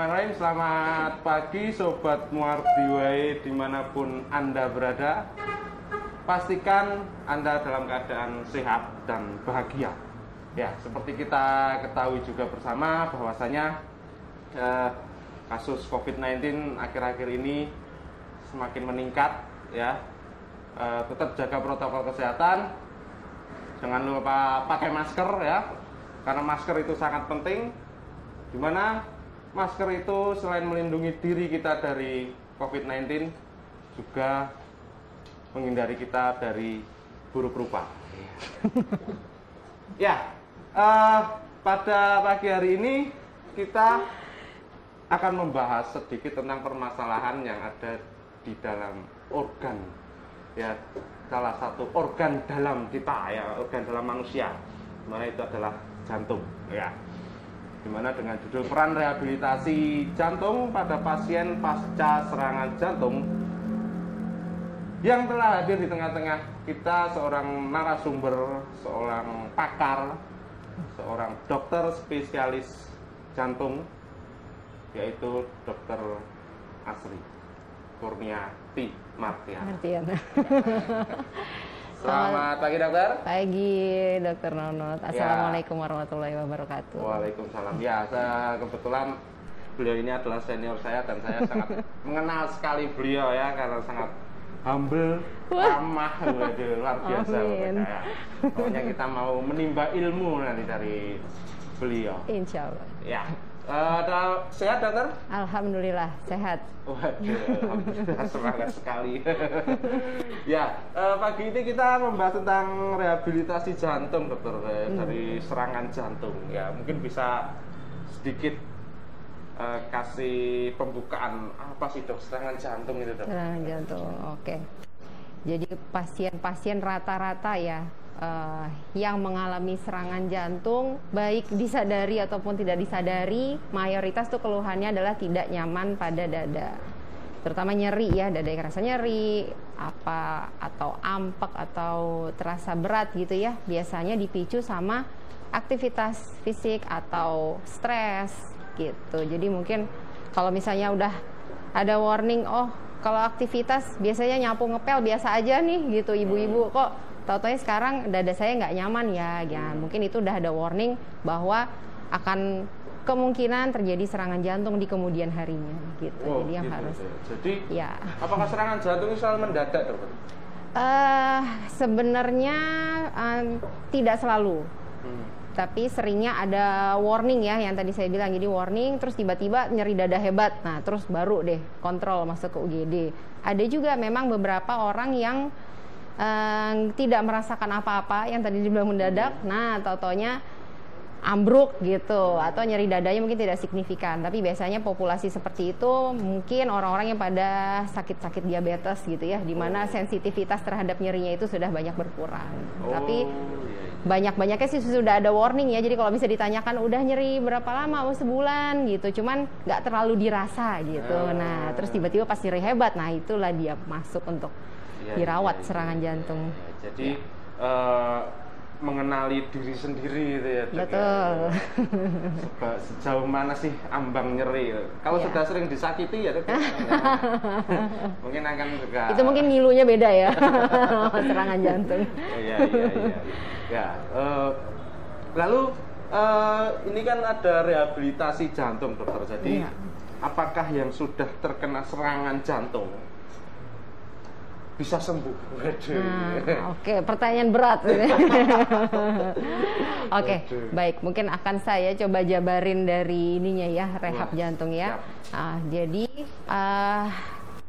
Bismillahirrahmanirrahim. Selamat pagi Sobat Muardi dimanapun Anda berada. Pastikan Anda dalam keadaan sehat dan bahagia. Ya, seperti kita ketahui juga bersama bahwasanya kasus COVID-19 akhir-akhir ini semakin meningkat ya. Tetap jaga protokol kesehatan. Jangan lupa pakai masker ya. Karena masker itu sangat penting. Di mana masker itu selain melindungi diri kita dari COVID-19 juga menghindari kita dari buruk rupa. Ya, pada pagi hari ini kita akan membahas sedikit tentang permasalahan yang ada di dalam organ, ya, salah satu organ dalam kita, ya, organ dalam manusia, dimana itu adalah jantung, ya. Dimana dengan judul peran rehabilitasi jantung pada pasien pasca serangan jantung, yang telah hadir di tengah-tengah kita seorang narasumber, seorang pakar, seorang dokter spesialis jantung, yaitu Dr. Asri Kurniati Martiana. Selamat pagi dokter. Pagi dokter Nonot. Assalamualaikum warahmatullahi wabarakatuh. Waalaikumsalam. Ya, kebetulan beliau ini adalah senior saya dan saya sangat mengenal sekali beliau ya, karena sangat humble, ramah, luar biasa. Ya. Pokoknya kita mau menimba ilmu nanti dari beliau. Insya Allah. Ya. Sehat dokter? Alhamdulillah sehat. Waduh, alhamdulillah semangat sekali. Ya, pagi ini kita membahas tentang rehabilitasi jantung dokter, dari serangan jantung. Ya, mungkin bisa sedikit kasih pembukaan apa sih dok serangan jantung itu dok? Serangan jantung, oke. Jadi pasien-pasien rata-rata ya yang mengalami serangan jantung, baik disadari ataupun tidak disadari, mayoritas tuh keluhannya adalah tidak nyaman pada dada, terutama nyeri ya, dada yang rasa nyeri, atau ampek atau terasa berat gitu ya, biasanya dipicu sama aktivitas fisik atau stres gitu. Jadi mungkin kalau misalnya udah ada warning, oh kalau aktivitas biasanya nyapu ngepel biasa aja nih gitu, ibu-ibu kok tahu-tahu sekarang dada saya nggak nyaman ya, mungkin itu udah ada warning bahwa akan kemungkinan terjadi serangan jantung di kemudian harinya gitu. Oh, jadi yang gitu, harus. Jadi, ya. Apakah serangan jantung itu selalu mendadak, dokter? Sebenarnya tidak selalu. Tapi seringnya ada warning ya, yang tadi saya bilang. Jadi warning, terus tiba-tiba nyeri dada hebat. Nah, terus baru deh kontrol masuk ke UGD. Ada juga memang beberapa orang yang tidak merasakan apa-apa, yang tadi dibilang mendadak, nah tau-taunya ambruk gitu, atau nyeri dadanya mungkin tidak signifikan. Tapi biasanya populasi seperti itu mungkin orang-orang yang pada sakit-sakit diabetes gitu ya, dimana sensitivitas terhadap nyerinya itu sudah banyak berkurang. Tapi banyak-banyaknya sih sudah ada warning ya. Jadi kalau bisa ditanyakan udah nyeri berapa lama, sebulan gitu, cuman nggak terlalu dirasa gitu. Nah terus tiba-tiba pas nyeri hebat, nah itulah dia masuk untuk dirawat serangan jantung. Jadi mengenali diri sendiri gitu ya. Betul. Sejauh mana sih ambang nyeri? Kalau sudah sering disakiti ya mungkin akan juga. Itu mungkin ngilunya beda ya. Serangan jantung. Iya. Ya. Lalu ini kan ada rehabilitasi jantung dokter. Jadi apakah yang sudah terkena serangan jantung bisa sembuh? Oke, pertanyaan berat. Oke, baik. Mungkin akan saya coba jabarin dari ininya ya, rehab jantung ya. Jadi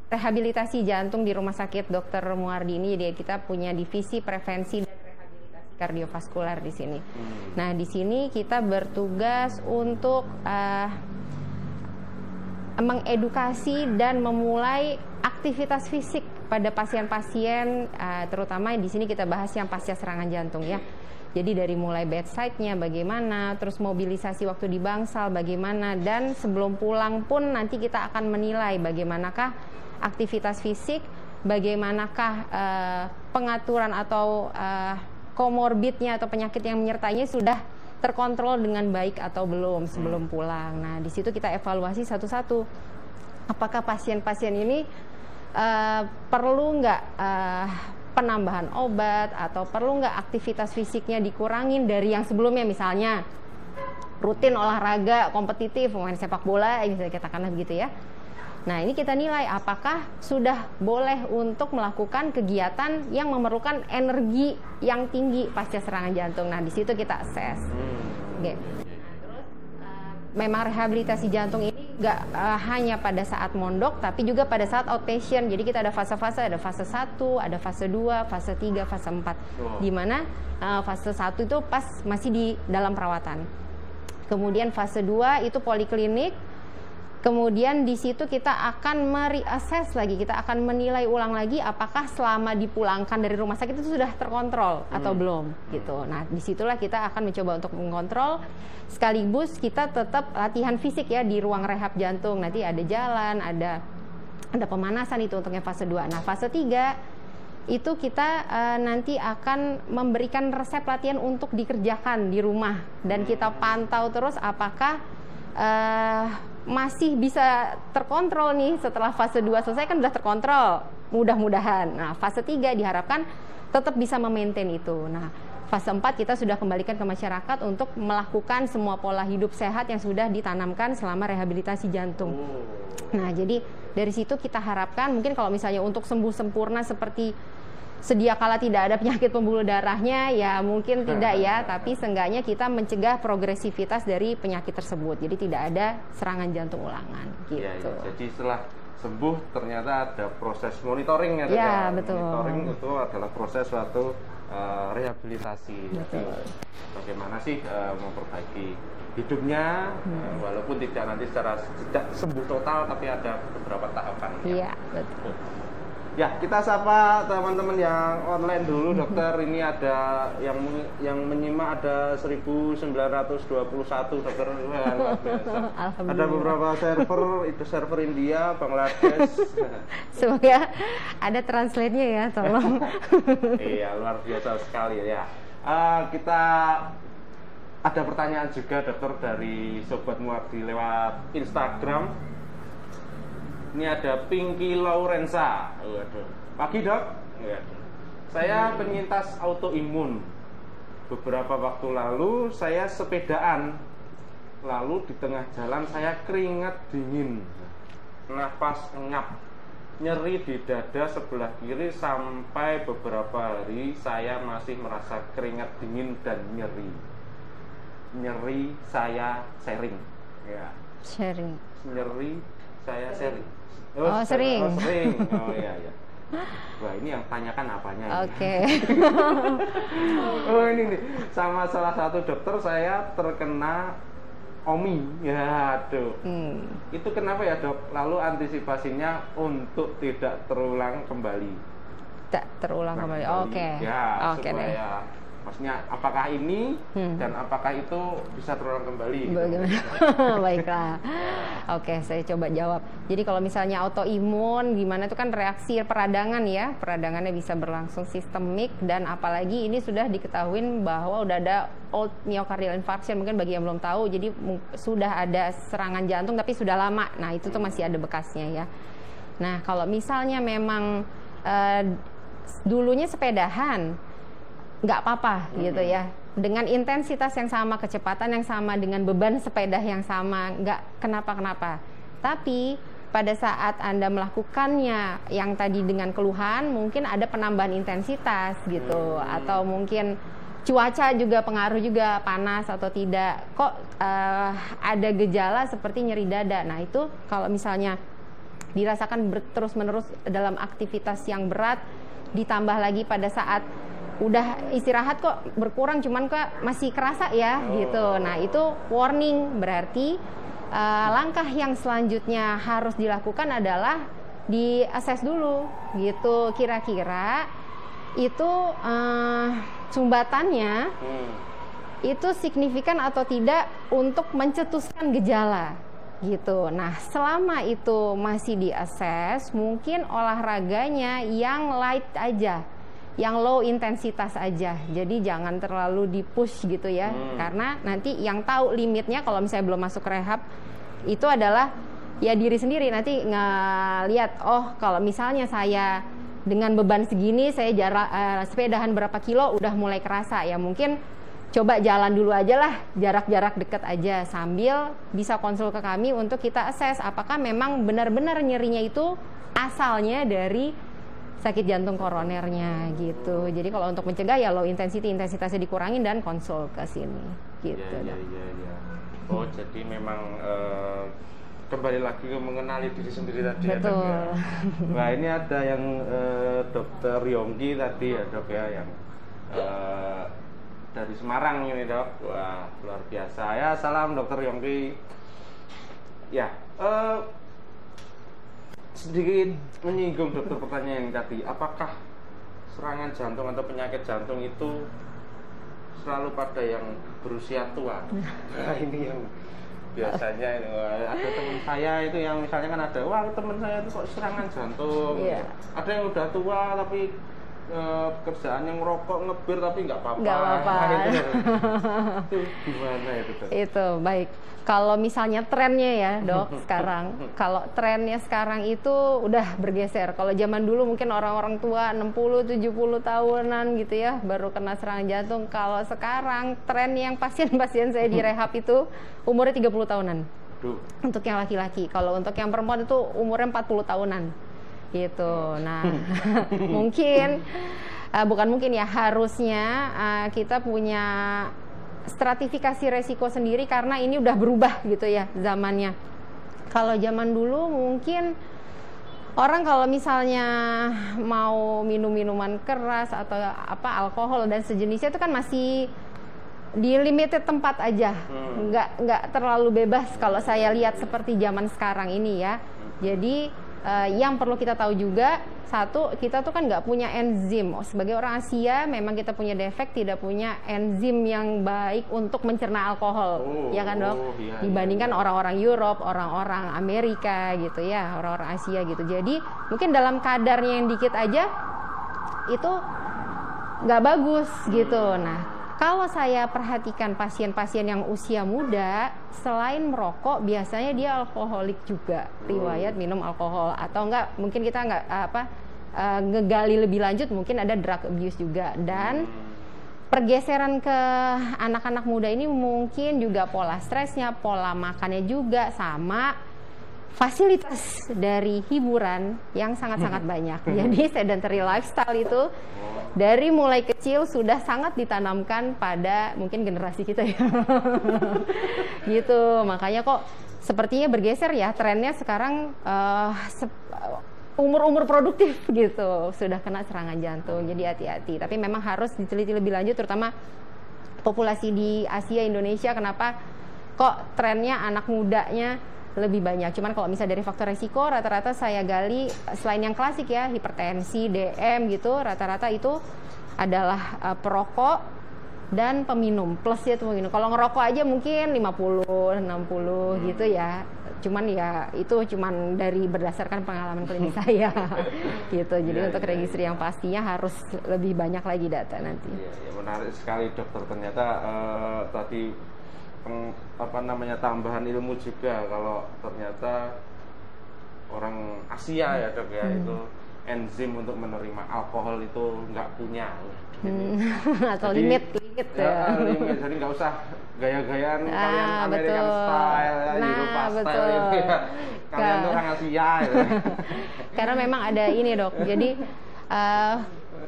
rehabilitasi jantung di Rumah Sakit Dr. Muardi ini, jadi kita punya divisi prevensi dan rehabilitasi kardiovaskular di sini. Nah, di sini kita bertugas untuk mengedukasi dan memulai aktivitas fisik pada pasien-pasien, terutama di sini kita bahas yang pasca serangan jantung ya. Jadi dari mulai bedside-nya bagaimana, terus mobilisasi waktu di bangsal bagaimana, dan sebelum pulang pun nanti kita akan menilai bagaimanakah aktivitas fisik, bagaimanakah pengaturan atau komorbidnya atau penyakit yang menyertainya sudah terkontrol dengan baik atau belum sebelum pulang. Nah, di situ kita evaluasi satu-satu. Apakah pasien-pasien ini perlu nggak penambahan obat atau perlu nggak aktivitas fisiknya dikurangin dari yang sebelumnya, misalnya rutin olahraga kompetitif, main sepak bola, bisa katakanlah begitu ya. Nah, ini kita nilai apakah sudah boleh untuk melakukan kegiatan yang memerlukan energi yang tinggi pasca serangan jantung. Nah, di situ kita assess. Oke. Nah, terus memang rehabilitasi jantung ini nggak hanya pada saat mondok, tapi juga pada saat outpatient. Jadi kita ada fase-fase, ada fase 1, ada fase 2, fase 3, fase 4. Di mana fase 1 itu pas masih di dalam perawatan. Kemudian fase 2 itu poliklinik. Kemudian di situ kita akan mereassess lagi, kita akan menilai ulang lagi apakah selama dipulangkan dari rumah sakit itu sudah terkontrol atau belum gitu. Nah, disitulah kita akan mencoba untuk mengontrol, sekaligus kita tetap latihan fisik ya di ruang rehab jantung. Nanti ada jalan, ada pemanasan itu untuk yang fase 2. Nah, fase 3 itu kita nanti akan memberikan resep latihan untuk dikerjakan di rumah, dan kita pantau terus apakah masih bisa terkontrol nih setelah fase 2 selesai, kan udah terkontrol mudah-mudahan. Nah, fase 3 diharapkan tetap bisa memaintain itu. Nah, fase 4 kita sudah kembalikan ke masyarakat untuk melakukan semua pola hidup sehat yang sudah ditanamkan selama rehabilitasi jantung. Nah, jadi dari situ kita harapkan mungkin kalau misalnya untuk sembuh sempurna seperti sedia kala tidak ada penyakit pembuluh darahnya, ya mungkin tidak ya, tapi seenggaknya kita mencegah progresivitas dari penyakit tersebut. Jadi tidak ada serangan jantung ulangan gitu. Ya. Jadi setelah sembuh ternyata ada proses monitoring ya. Ya, betul. Monitoring itu adalah proses suatu rehabilitasi. Betul. Jadi, bagaimana sih memperbaiki hidupnya, walaupun tidak nanti secara tidak sembuh total, tapi ada beberapa tahapan. Iya, betul. Ya, kita sapa teman-teman yang online dulu, dokter. Ini ada yang menyimak ada 1921 dokter. Luar biasa. Ada beberapa server, itu server India, Bangladesh. Semoga ada translate-nya ya, tolong. Iya, luar biasa sekali ya. Kita ada pertanyaan juga dokter dari Sobat Muardi lewat Instagram. Ini ada Pinky Laurensa. Waduh. Pagi dok. Waduh. Saya penyintas autoimun. Beberapa waktu lalu saya sepedaan. Lalu di tengah jalan saya keringat dingin. Nafas ngap. Nyeri di dada sebelah kiri sampai beberapa hari saya masih merasa keringat dingin dan nyeri. Nyeri saya sharing. Ya. Sharing. Nyeri saya sharing. Sering. Oh iya. Wah, ini yang tanyakan apanya? Oke. Oh ini nih, sama salah satu dokter saya terkena OMI. Ya, aduh. Itu kenapa ya dok? Lalu antisipasinya untuk tidak terulang kembali. Tidak terulang kembali. Oke. Ya, oke supaya deh. Maksudnya apakah ini dan apakah itu bisa terulang kembali? Bagaimana? Gitu. Baiklah. Oke, saya coba jawab. Jadi kalau misalnya autoimun, gimana itu kan reaksi peradangan ya. Peradangannya bisa berlangsung sistemik, dan apalagi ini sudah diketahui bahwa udah ada old myocardial infarction, mungkin bagi yang belum tahu. Jadi sudah ada serangan jantung tapi sudah lama. Nah, itu tuh masih ada bekasnya ya. Nah, kalau misalnya memang dulunya sepedahan, nggak apa-apa gitu ya, dengan intensitas yang sama, kecepatan yang sama, dengan beban sepeda yang sama, nggak kenapa-kenapa. Tapi pada saat Anda melakukannya yang tadi dengan keluhan, mungkin ada penambahan intensitas gitu, atau mungkin cuaca juga pengaruh juga, panas atau tidak, kok ada gejala seperti nyeri dada. Nah, itu kalau misalnya dirasakan terus-menerus dalam aktivitas yang berat, ditambah lagi pada saat udah istirahat kok berkurang, cuman kok masih kerasa ya gitu. Nah, itu warning, berarti langkah yang selanjutnya harus dilakukan adalah di-assess dulu gitu, kira-kira itu sumbatannya itu signifikan atau tidak untuk mencetuskan gejala gitu. Nah, selama itu masih di-assess, mungkin olahraganya yang light aja. yang low intensitas aja. Jadi jangan terlalu di-push gitu ya. Karena nanti yang tahu limitnya kalau misalnya belum masuk rehab itu adalah ya diri sendiri. Nanti ngeliat, oh kalau misalnya saya dengan beban segini saya sepedahan berapa kilo udah mulai kerasa, ya mungkin coba jalan dulu aja lah, jarak-jarak deket aja, sambil bisa konsul ke kami untuk kita assess apakah memang benar-benar nyerinya itu asalnya dari sakit jantung koronernya gitu. Jadi kalau untuk mencegah ya low intensity, intensitasnya dikurangin dan konsul ke sini gitu. Ya. Oh, jadi memang kembali lagi ke mengenali diri sendiri tadi. Betul. Ya, Dok, ya. Nah, ini ada yang Dokter Yonggi tadi ya, Dok ya, yang dari Semarang ini, Dok. Wah, luar biasa. Ya, salam Dokter Yonggi. Ya, sedikit menyinggung dokter pertanyaan tadi, apakah serangan jantung atau penyakit jantung itu selalu pada yang berusia tua? Nah, ini yang biasanya ada teman saya itu yang misalnya kan ada, wah teman saya itu kok serangan jantung. Ada yang udah tua tapi kerjaannya ngerokok, ngebir tapi nggak apa-apa. Nggak apa-apa. Itu gimana itu, Dok? Itu baik. Kalau misalnya trennya ya, Dok, sekarang, kalau trennya sekarang itu udah bergeser. Kalau zaman dulu mungkin orang-orang tua 60-70 tahunan gitu ya baru kena serangan jantung. Kalau sekarang tren yang pasien-pasien saya di rehab itu umurnya 30 tahunan. Untuk yang laki-laki. Kalau untuk yang perempuan itu umurnya 40 tahunan. Gitu. Nah, bukan mungkin ya, harusnya kita punya stratifikasi resiko sendiri karena ini udah berubah gitu ya zamannya. Kalau zaman dulu mungkin orang kalau misalnya mau minum minuman keras atau alkohol dan sejenisnya itu kan masih di limited tempat aja, nggak terlalu bebas kalau saya lihat seperti zaman sekarang ini ya. Jadi yang perlu kita tahu juga, satu, kita tuh kan nggak punya enzim. Sebagai orang Asia, memang kita punya defek tidak punya enzim yang baik untuk mencerna alkohol, ya kan, Dok? Dibandingkan orang-orang Europe, orang-orang Amerika gitu ya, orang-orang Asia gitu. Jadi mungkin dalam kadarnya yang dikit aja itu nggak bagus gitu. Nah, kalau saya perhatikan pasien-pasien yang usia muda, selain merokok, biasanya dia alkoholik juga, riwayat minum alkohol, atau enggak, mungkin kita enggak ngegali lebih lanjut, mungkin ada drug abuse juga. Dan pergeseran ke anak-anak muda ini mungkin juga pola stresnya, pola makannya juga, sama fasilitas dari hiburan yang sangat-sangat banyak. Jadi sedentary lifestyle itu dari mulai kecil sudah sangat ditanamkan pada mungkin generasi kita ya. Gitu. Makanya kok sepertinya bergeser ya trennya sekarang, umur-umur produktif gitu sudah kena serangan jantung. Jadi hati-hati. Tapi memang harus diteliti lebih lanjut, terutama populasi di Asia, Indonesia. Kenapa kok trennya anak mudanya lebih banyak? Cuman kalau misalnya dari faktor resiko, rata-rata saya gali selain yang klasik ya, hipertensi, DM gitu, rata-rata itu adalah perokok dan peminum, plus ya tuh peminum. Kalau ngerokok aja mungkin 50, 60 gitu ya. Cuman ya itu cuman dari berdasarkan pengalaman klinis saya gitu. Jadi untuk registry yang pastinya harus lebih banyak lagi data nanti. Ya, menarik sekali, Dokter. Ternyata tadi tambahan ilmu juga, kalau ternyata orang Asia ya, Dok ya, itu enzim untuk menerima alkohol itu nggak punya. Atau limit ya. Limit, jadi nggak usah gaya-gayaan kalian American style, Eropa style ini ya. Kalian tuh orang Asia gitu. Karena memang ada ini, Dok. Jadi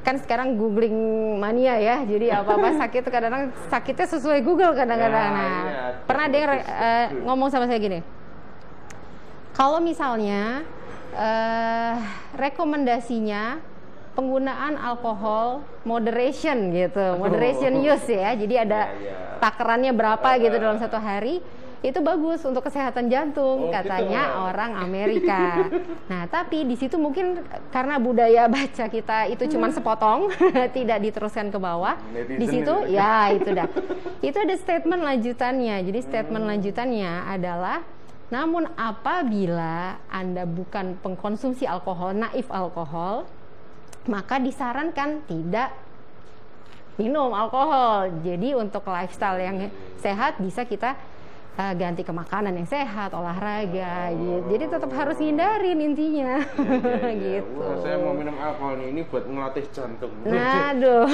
kan sekarang googling mania ya, jadi apa-apa sakit kadang-kadang sakitnya sesuai Google kadang-kadang. Pernah ada yang ngomong sama saya gini, kalau misalnya rekomendasinya penggunaan alkohol moderation gitu, moderation use ya, jadi ada takarannya berapa gitu dalam satu hari, itu bagus untuk kesehatan jantung, katanya gitu. Orang Amerika. Nah, tapi di situ mungkin karena budaya baca kita itu cuman sepotong, tidak diteruskan ke bawah. Di situ ya itu dah. Itu ada statement lanjutannya. Jadi statement lanjutannya adalah, namun apabila Anda bukan pengkonsumsi alkohol, naif alkohol, maka disarankan tidak minum alkohol. Jadi untuk lifestyle yang sehat bisa kita ganti ke makanan yang sehat, olahraga gitu. Jadi tetap harus hindarin intinya. Gitu. Wah, saya mau minum alkohol ini buat melatih jantung. Nah, aduh.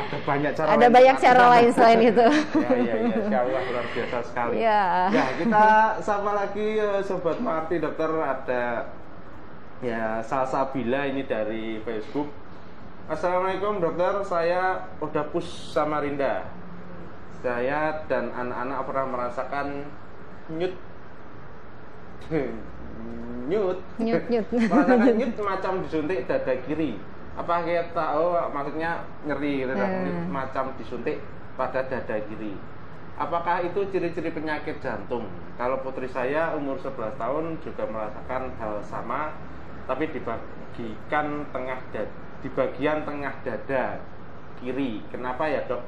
Ada banyak cara. Ada banyak cara lain selain itu. Iya, Insya Allah luar biasa sekali. Ya. Ya, kita sapa lagi Sobat Marti Dokter, ada ya Salsabila ini dari Facebook. Assalamualaikum dokter, saya udah push Samarinda. Saya dan anak-anak pernah merasakan nyut merasakan nyut macam disuntik dada kiri. Apa kita tahu maksudnya nyeri gitu, nyut macam disuntik pada dada kiri. Apakah itu ciri-ciri penyakit jantung? Kalau putri saya umur 11 tahun juga merasakan hal sama, tapi di bagian tengah dada kiri. Kenapa ya dok?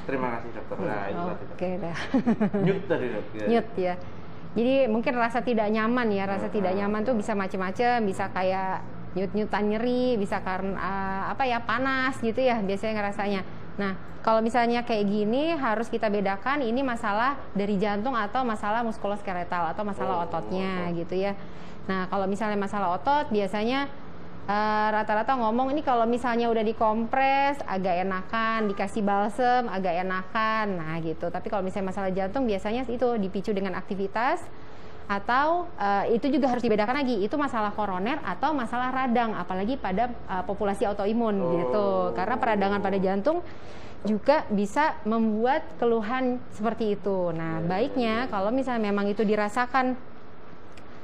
Terima kasih dokter. Nah, Oke dah. Nyut tadi dok. Nyut ya. Jadi mungkin rasa tidak nyaman ya. Rasa tidak nyaman tuh bisa macam-macam. Bisa kayak nyut-nyutan nyeri, bisa karena panas gitu ya biasanya ngerasanya. Nah kalau misalnya kayak gini harus kita bedakan ini masalah dari jantung atau masalah muskuloskeletal atau masalah ototnya gitu ya. Nah kalau misalnya masalah otot biasanya rata-rata ngomong ini kalau misalnya udah dikompres agak enakan, dikasih balsem agak enakan, nah gitu. Tapi kalau misalnya masalah jantung biasanya itu dipicu dengan aktivitas atau itu juga harus dibedakan lagi itu masalah koroner atau masalah radang, apalagi pada populasi autoimun gitu. Karena peradangan pada jantung juga bisa membuat keluhan seperti itu. Nah baiknya kalau misalnya memang itu dirasakan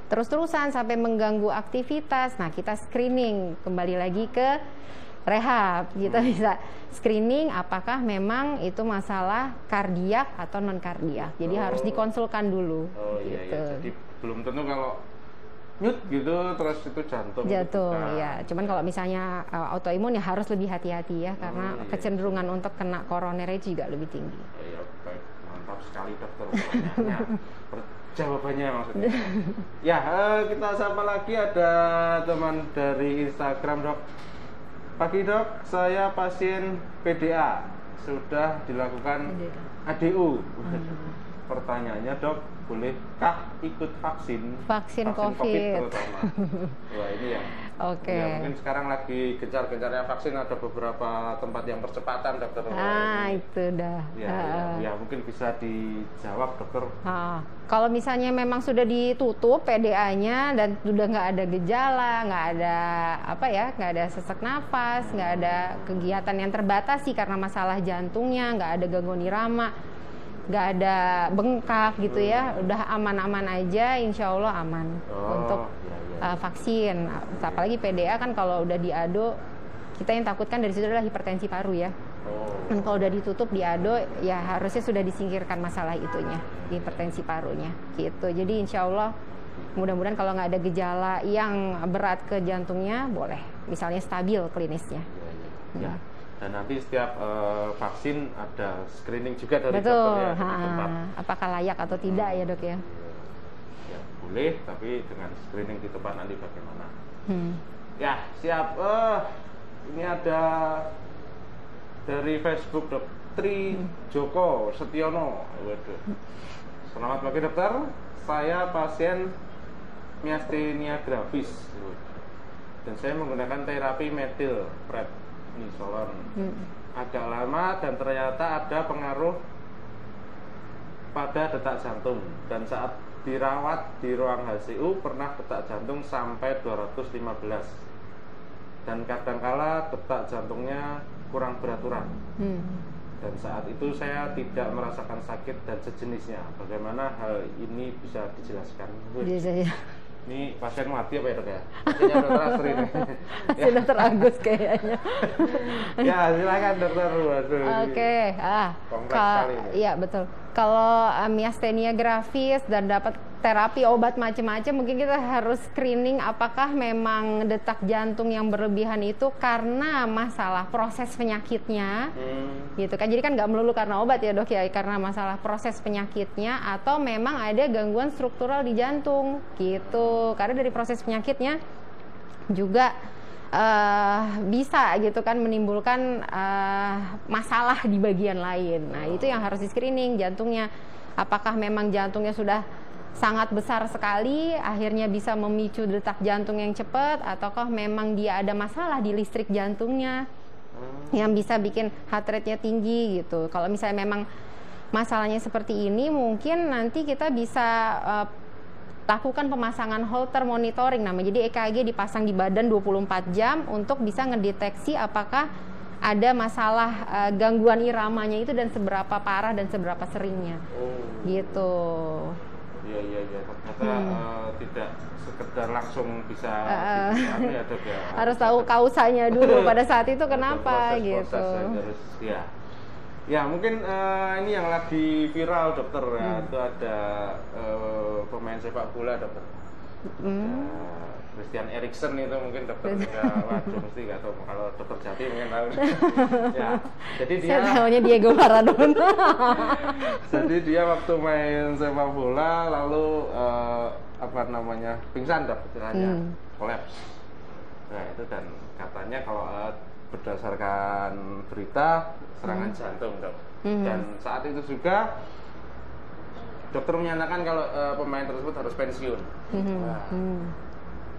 terus-terusan sampai mengganggu aktivitas, nah kita screening kembali lagi ke rehab. Kita bisa screening apakah memang itu masalah kardiak atau non kardiak. Jadi harus dikonsulkan dulu. Gitu. Jadi belum tentu kalau nyut gitu terus itu jantung. Jantung ya. Cuman kalau misalnya autoimun ya harus lebih hati-hati ya karena kecenderungan untuk kena koroner itu juga lebih tinggi. Baik, mantap sekali dokter. Jawabannya maksudnya. Ya, kita sapa lagi ada teman dari Instagram dok. Pagi dok, saya pasien PDA sudah dilakukan ADU. Pertanyaannya dok, bolehkah ikut vaksin COVID terutama? Wah ini ya. Oke. Ya, mungkin sekarang lagi gencar-gencarnya vaksin, ada beberapa tempat yang percepatan dokter. Itu dah. Ya mungkin bisa dijawab dokter. Kalau misalnya memang sudah ditutup PDA-nya dan sudah nggak ada gejala, nggak ada nggak ada sesak nafas, nggak ada kegiatan yang terbatasi karena masalah jantungnya, nggak ada gangguan irama, nggak ada bengkak gitu ya, udah aman-aman aja, insya Allah aman untuk vaksin. Apalagi PDA kan kalau udah diado, kita yang takutkan dari situ adalah hipertensi paru ya. Dan kalau udah ditutup diado, ya harusnya sudah disingkirkan masalah itunya, hipertensi parunya gitu. Jadi insya Allah mudah-mudahan kalau nggak ada gejala yang berat ke jantungnya, boleh misalnya stabil klinisnya. Ya. Dan nanti setiap vaksin ada screening juga dari dokter ya di tempat. Apakah layak atau tidak ya dok ya? Ya boleh, tapi dengan screening di tempat nanti bagaimana? Ya siap. Ini ada dari Facebook dok, Tri Joko Setiono. Waduh. Selamat pagi dokter, saya pasien miastenia gravis dan saya menggunakan terapi metil prednisolon. Agak lama dan ternyata ada pengaruh pada detak jantung, dan saat dirawat di ruang HCU pernah detak jantung sampai 215 dan kadangkala detak jantungnya kurang beraturan. Dan saat itu saya tidak merasakan sakit dan sejenisnya. Bagaimana hal ini bisa dijelaskan? Ini pasien mati apa ya dok ya? Pasiennya dokter Astri nih. Ya. Dokter Agus kayaknya. Ya silakan dokter. Oke. Kompleks sekali. Iya betul. Kalau miastenia gravis dan dapat terapi obat macam-macam, mungkin kita harus screening apakah memang detak jantung yang berlebihan itu karena masalah proses penyakitnya, gitu kan. Jadi kan nggak melulu karena obat ya dok ya, karena masalah proses penyakitnya atau memang ada gangguan struktural di jantung, gitu. Karena dari proses penyakitnya juga bisa gitu kan menimbulkan masalah di bagian lain. Nah, itu yang harus di screening jantungnya. Apakah memang jantungnya sudah sangat besar sekali, akhirnya bisa memicu detak jantung yang cepat, ataukah memang dia ada masalah di listrik jantungnya yang bisa bikin heart rate-nya tinggi gitu. Kalau misalnya memang masalahnya seperti ini, mungkin nanti kita bisa lakukan pemasangan Holter monitoring namanya. Jadi EKG dipasang di badan 24 jam untuk bisa ngedeteksi apakah ada masalah gangguan iramanya itu dan seberapa parah dan seberapa seringnya. Gitu. Iya. Ternyata tidak sekedar langsung bisa ya, Dok ya. Harus tahu kausanya dulu pada saat itu kenapa gitu. Ya mungkin ini yang lagi viral dokter ya, itu ada pemain sepak bola dokter. Christian Eriksen itu mungkin dokter juga waduh mesti nggak tahu, kalau dokter Jati mungkin tahu. Ya, jadi dia saya tahunya Diego Maradona. Jadi dia waktu main sepak bola lalu pingsan dok istilahnya, kolaps. Nah itu, dan katanya kalau berdasarkan berita serangan jantung dok. Dan saat itu juga dokter menyatakan kalau pemain tersebut harus pensiun.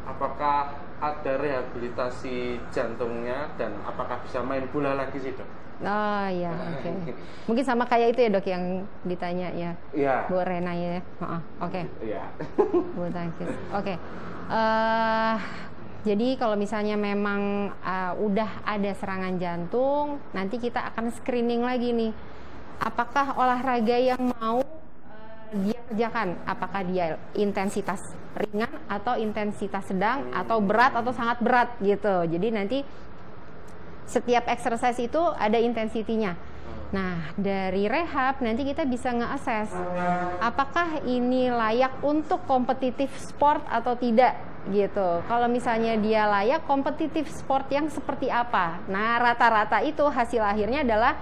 Apakah ada rehabilitasi jantungnya dan apakah bisa main bola lagi sih dok? Oh iya, oke. Mungkin sama kayak itu ya dok yang ditanya ya, Bu Rena ya. Oke. Iya. Bulu tangkis. Oke. Jadi kalau misalnya memang udah ada serangan jantung, nanti kita akan screening lagi nih. Apakah olahraga yang mau dia kerjakan, apakah dia intensitas ringan atau intensitas sedang atau berat atau sangat berat gitu. Jadi nanti setiap exercise itu ada intensitinya. Nah, dari rehab nanti kita bisa nge-assess apakah ini layak untuk kompetitif sport atau tidak gitu. Kalau misalnya dia layak kompetitif sport yang seperti apa? Nah, rata-rata itu hasil akhirnya adalah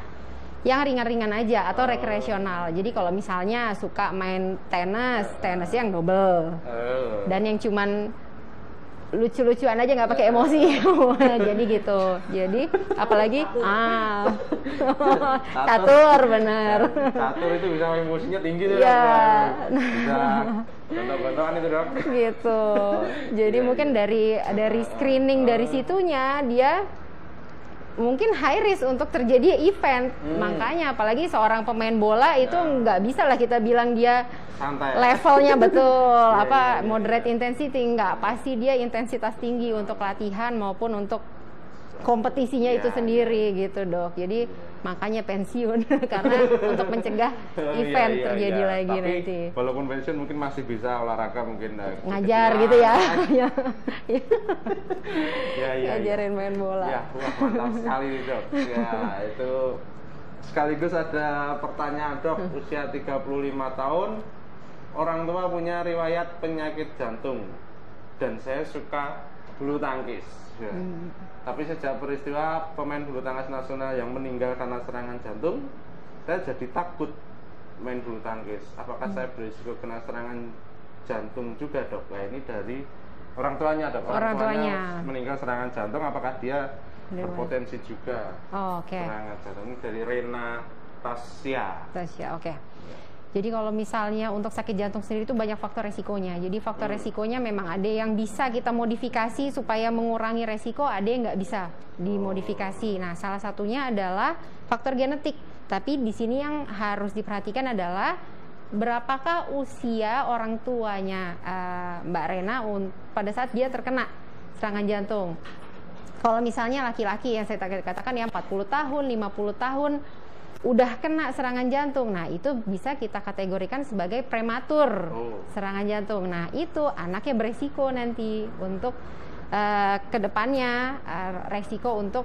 yang ringan-ringan aja atau rekreasional. Jadi kalau misalnya suka main tenis yang double. Dan yang cuman lucu-lucuan aja nggak pakai emosi. Jadi gitu. Jadi apalagi catur bener. Catur itu bisa emosinya tinggi tuh. Iya. Bisa gontok-gontokan itu dok. Gitu. Jadi mungkin dari screening dari situnya dia mungkin high risk untuk terjadi event. Makanya apalagi seorang pemain bola itu nggak bisa lah kita bilang dia santai. Levelnya betul moderate intensity, nggak, pasti dia intensitas tinggi untuk latihan maupun untuk kompetisinya itu sendiri gitu dok. Jadi makanya pensiun karena untuk mencegah event terjadi lagi. Tapi nanti walaupun pensiun mungkin masih bisa olahraga, mungkin ngajar gitu ya. Ngajarin main bola. Ya, mantap sekali dok. Ya, itu sekaligus ada pertanyaan dok. Usia 35 tahun, orang tua punya riwayat penyakit jantung dan saya suka bulu tangkis. Tapi sejak peristiwa pemain bulu tangkis nasional yang meninggal karena serangan jantung, saya jadi takut main bulu tangkis. Apakah saya berisiko kena serangan jantung juga dok? Nah ini dari orang tuanya dok. Orang tuanya meninggal serangan jantung, apakah dia berpotensi juga serangan jantung? Ini dari Rena Tasya. Oke. Jadi kalau misalnya untuk sakit jantung sendiri itu banyak faktor resikonya. Jadi faktor resikonya memang ada yang bisa kita modifikasi supaya mengurangi resiko, ada yang nggak bisa dimodifikasi. Nah, salah satunya adalah faktor genetik. Tapi di sini yang harus diperhatikan adalah berapakah usia orang tuanya Mbak Rena pada saat dia terkena serangan jantung. Kalau misalnya laki-laki yang saya katakan ya 40 tahun, 50 tahun udah kena serangan jantung, nah itu bisa kita kategorikan sebagai prematur serangan jantung. Nah itu anaknya beresiko nanti untuk kedepannya resiko untuk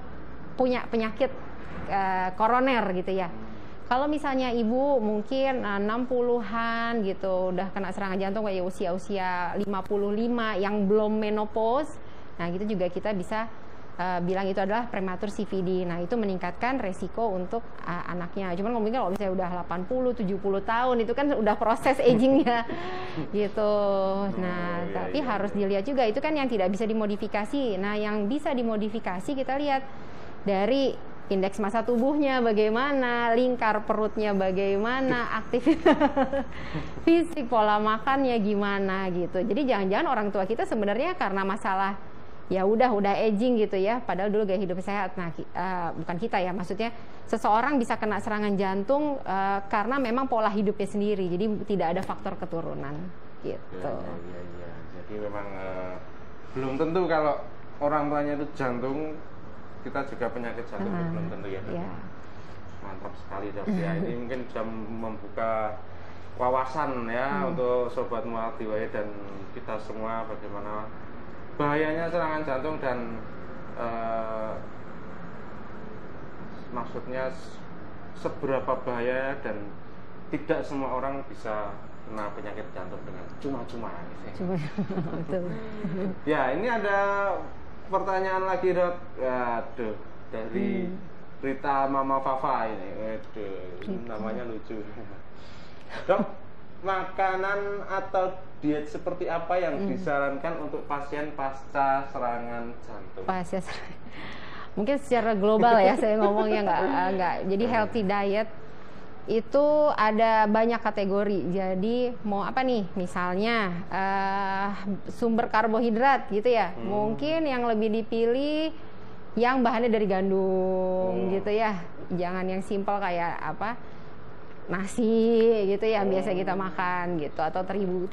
punya penyakit koroner gitu ya. Kalau misalnya ibu mungkin 60-an gitu udah kena serangan jantung kayak usia-usia 55 yang belum menopause, nah gitu juga kita bisa bilang itu adalah prematur CVD. Nah, itu meningkatkan resiko untuk anaknya. Cuman ngomongin kalau misalnya udah 80, 70 tahun itu kan udah proses agingnya gitu. Nah, tapi harus dilihat juga itu kan yang tidak bisa dimodifikasi. Nah, yang bisa dimodifikasi kita lihat dari indeks massa tubuhnya bagaimana, lingkar perutnya bagaimana, aktivitas fisik, pola makannya gimana gitu. Jadi jangan-jangan orang tua kita sebenarnya karena masalah ya udah aging gitu ya, padahal dulu gaya hidup sehat. Nah, bukan kita ya, maksudnya seseorang bisa kena serangan jantung karena memang pola hidupnya sendiri, jadi tidak ada faktor keturunan gitu. Ya. Jadi memang belum tentu kalau orang tuanya itu jantung, kita juga penyakit jantung, belum tentu ya. Mantap sekali Dok ya. Ini mungkin bisa membuka wawasan ya untuk Sobat Multiway dan kita semua bagaimana bahayanya serangan jantung dan maksudnya seberapa bahaya dan tidak semua orang bisa kena penyakit jantung dengan cuma-cuma. Betul. Ya, ini ada pertanyaan lagi Dok. Aduh, dari Rita Mama Fafa ini. Aduh, namanya lucu. Dok, makanan atau diet seperti apa yang disarankan untuk pasien pasca serangan jantung? Mungkin secara global ya saya ngomongnya nggak. Jadi healthy diet itu ada banyak kategori. Jadi mau apa nih? Misalnya sumber karbohidrat gitu ya. Mungkin yang lebih dipilih yang bahannya dari gandum gitu ya. Jangan yang simpel kayak apa? Nasi gitu ya, biasa kita makan gitu, atau terigu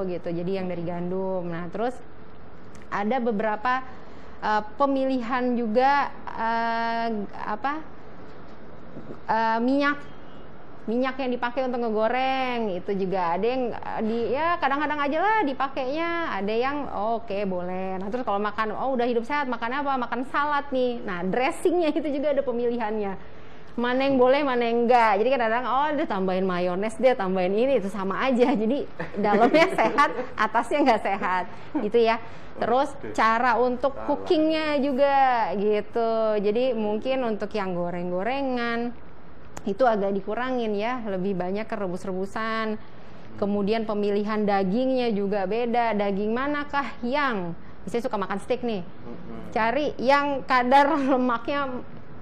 gitu, jadi yang dari gandum. Nah, terus ada beberapa pemilihan juga minyak yang dipakai untuk ngegoreng itu juga ada yang kadang-kadang aja lah dipakainya, ada yang oke, boleh. Nah, terus kalau makan udah hidup sehat, makan apa? Makan salad nih. Nah, dressingnya itu juga ada pemilihannya, mana yang boleh, mana yang enggak. Jadi kadang-kadang dia tambahin mayones, dia tambahin ini, itu sama aja. Jadi dalamnya sehat, atasnya nggak sehat gitu ya. Terus cara untuk cookingnya juga gitu. Jadi mungkin untuk yang goreng-gorengan itu agak dikurangin ya, lebih banyak ke rebus-rebusan. Kemudian pemilihan dagingnya juga beda. Daging manakah yang, misalnya suka makan steak nih, cari yang kadar lemaknya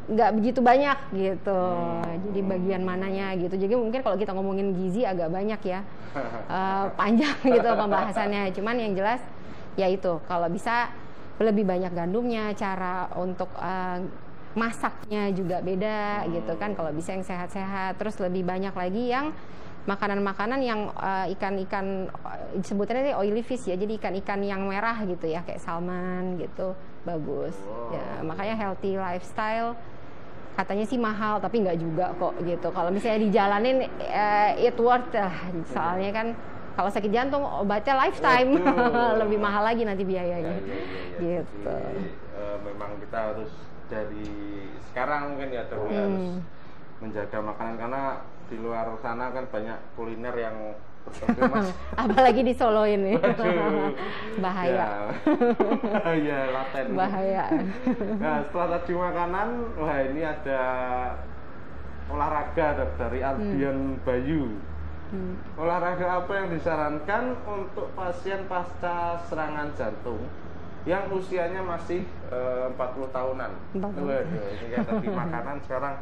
nggak begitu banyak gitu. Jadi bagian mananya gitu. Jadi mungkin kalau kita ngomongin gizi agak banyak ya, panjang gitu pembahasannya. Cuman yang jelas ya itu, kalau bisa lebih banyak gandumnya, cara untuk masaknya juga beda gitu kan. Kalau bisa yang sehat-sehat. Terus lebih banyak lagi yang makanan-makanan yang ikan-ikan, sebutannya oily fish ya, jadi ikan-ikan yang merah gitu ya, kayak salmon gitu, bagus. Ya, makanya healthy lifestyle katanya sih mahal, tapi nggak juga kok gitu. Kalau misalnya dijalanin it worth lah. Soalnya kan kalau sakit jantung obatnya lifetime, lebih mahal lagi nanti biayanya. Gitu. Jadi, memang kita harus dari sekarang mungkin ya Dok, harus menjaga makanan, karena di luar sana kan banyak kuliner yang apalagi di Solo ini. Bahaya. Ya, laten. Bahaya. Nah, setelah tadi makanan, wah ini ada olahraga dari Ardian Bayu. Olahraga apa yang disarankan untuk pasien pasca serangan jantung yang usianya masih 40 tahunan? Waduh, ini kayak tadi makanan, sekarang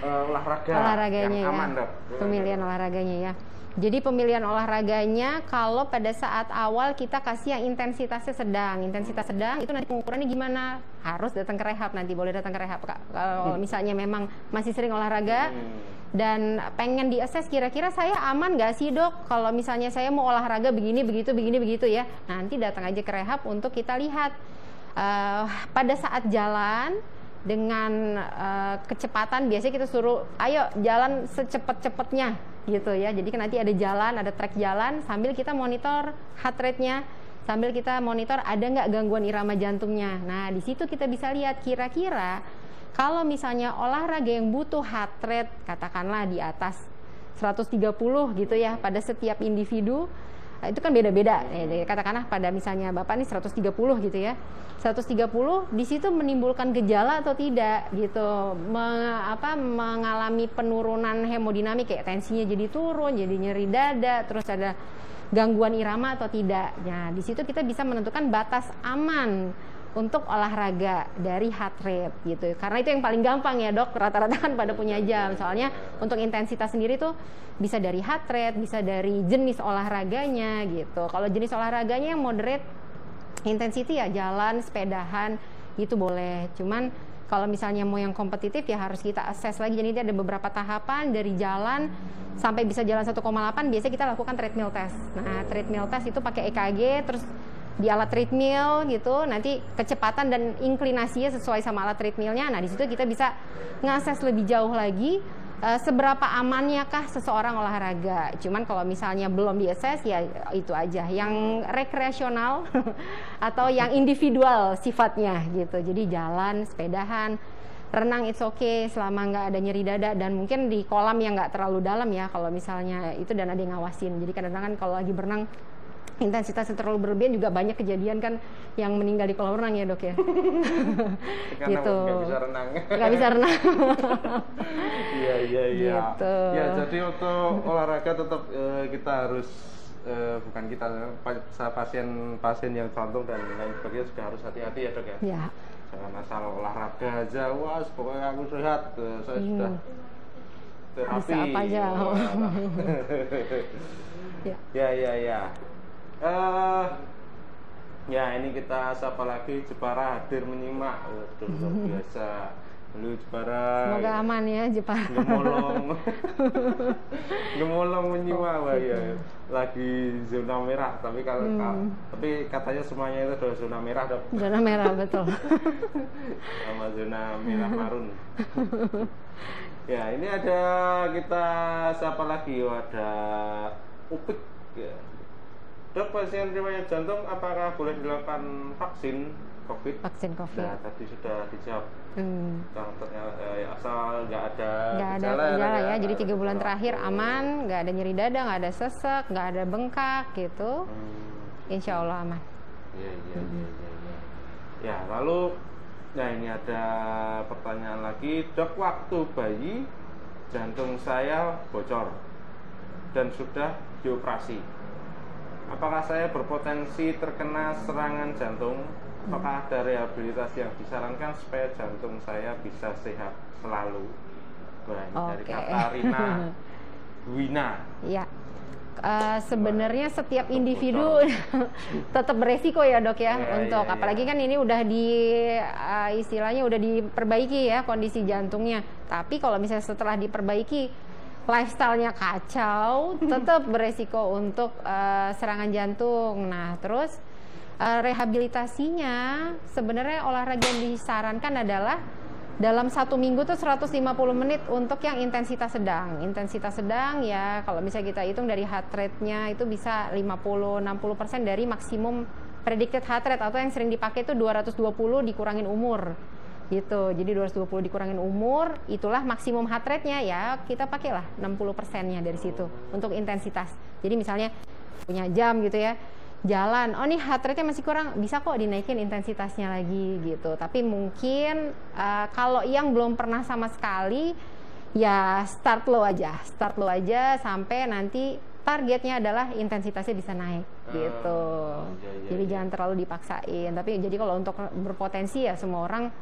olahraganya yang aman, Dok. Pemilihan olahraganya ya. Jadi pemilihan olahraganya kalau pada saat awal kita kasih yang intensitasnya sedang. Intensitas sedang itu nanti pengukurannya gimana? Harus datang ke rehab, nanti boleh datang ke rehab. Kalau misalnya memang masih sering olahraga dan pengen diakses kira-kira saya aman nggak sih Dok? Kalau misalnya saya mau olahraga begini, begitu ya. Nanti datang aja ke rehab untuk kita lihat pada saat jalan dengan kecepatan, biasanya kita suruh ayo jalan secepat-cepatnya gitu ya. Jadi kan nanti ada jalan, ada track jalan, sambil kita monitor heart rate-nya, sambil kita monitor ada nggak gangguan irama jantungnya. Nah, di situ kita bisa lihat kira-kira kalau misalnya olahraga yang butuh heart rate katakanlah di atas 130 gitu ya pada setiap individu, itu kan beda-beda. Katakanlah pada misalnya Bapak nih 130 gitu ya. 130 di situ menimbulkan gejala atau tidak gitu. Mengalami penurunan hemodinamik kayak tensinya jadi turun, jadi nyeri dada, terus ada gangguan irama atau tidak. Nah, di situ kita bisa menentukan batas aman untuk olahraga dari heart rate gitu. Karena itu yang paling gampang ya, Dok. Rata-rata kan pada punya jam. Soalnya untuk intensitas sendiri tuh bisa dari heart rate, bisa dari jenis olahraganya gitu. Kalau jenis olahraganya yang moderate intensity ya jalan, sepedahan itu boleh. Cuman kalau misalnya mau yang kompetitif ya harus kita assess lagi. Jadi ada beberapa tahapan dari jalan sampai bisa jalan 1,8 biasanya kita lakukan treadmill test. Nah, treadmill test itu pakai EKG terus di alat treadmill gitu, nanti kecepatan dan inklinasinya sesuai sama alat treadmillnya. Nah, di situ kita bisa ngakses lebih jauh lagi seberapa amannya kah seseorang olahraga. Cuman kalau misalnya belum di-assess ya itu aja yang rekreasional atau yang individual sifatnya gitu. Jadi jalan, sepedahan, renang it's okay selama nggak ada nyeri dada, dan mungkin di kolam yang nggak terlalu dalam ya kalau misalnya itu, dan ada yang ngawasin. Jadi kadang-kadang kan kalau lagi berenang intensitasnya terlalu berlebihan juga banyak kejadian kan yang meninggal di kolam renang ya, Dok ya. Gitu. Nggak bisa renang. Nggak bisa renang. Iya. Gitu. Ya, jadi untuk olahraga tetap kita harus bukan kita, pasien yang jantung dan lain sebagainya juga harus hati-hati ya, Dok ya. Ya. Jangan asal olahraga aja, wah pokoknya aku sehat, saya sudah terapi. Bisa apa aja. Ya. Ya ini kita sapa lagi Jepara hadir menyimak. Waduh, luar biasa. Lu Jepara. Semoga aman ya Jepara. Gemolong menyimak, wah ya. Lagi zona merah, tapi tapi katanya semuanya itu adalah zona merah, Dok. Zona merah betul. Sama zona merah marun. Ya, ini ada kita siapa lagi? Ada Upik ya. Dok, pasien riwayat jantung apakah boleh dilakukan vaksin COVID? Vaksin COVID. Nah, tadi sudah dijawab. Asal nggak ada gejala ya. Jadi 3 bulan terakhir aman, nggak ada nyeri dada, nggak ada sesek, nggak ada bengkak gitu. Insya Allah aman. Iya. Ya, lalu, nah ini ada pertanyaan lagi, Dok, waktu bayi jantung saya bocor dan sudah dioperasi. Apakah saya berpotensi terkena serangan jantung? Apakah ada rehabilitasi yang disarankan supaya jantung saya bisa sehat selalu? Wah, ini dari Katarina Wina. Ya, sebenarnya setiap individu tetap beresiko ya, Dok ya, untuk apalagi kan ini udah istilahnya udah diperbaiki ya kondisi jantungnya. Tapi kalau misalnya setelah diperbaiki lifestyle-nya kacau, tetap beresiko untuk serangan jantung. Nah, terus rehabilitasinya sebenarnya olahraga yang disarankan adalah dalam 1 minggu tuh 150 menit untuk yang intensitas sedang. Intensitas sedang ya kalau misalnya kita hitung dari heart rate-nya itu bisa 50-60% dari maksimum predicted heart rate, atau yang sering dipakai itu 220 dikurangin umur. Gitu. Jadi 220 dikurangin umur, itulah maksimum heart rate-nya ya, kita pakailah 60%-nya dari situ untuk intensitas. Jadi misalnya punya jam gitu ya, jalan, oh nih heart rate-nya masih kurang, bisa kok dinaikin intensitasnya lagi gitu. Tapi mungkin kalau yang belum pernah sama sekali ya start low aja sampai nanti targetnya adalah intensitasnya bisa naik gitu. Jadi jangan terlalu dipaksain. Tapi jadi kalau untuk berpotensi ya semua orang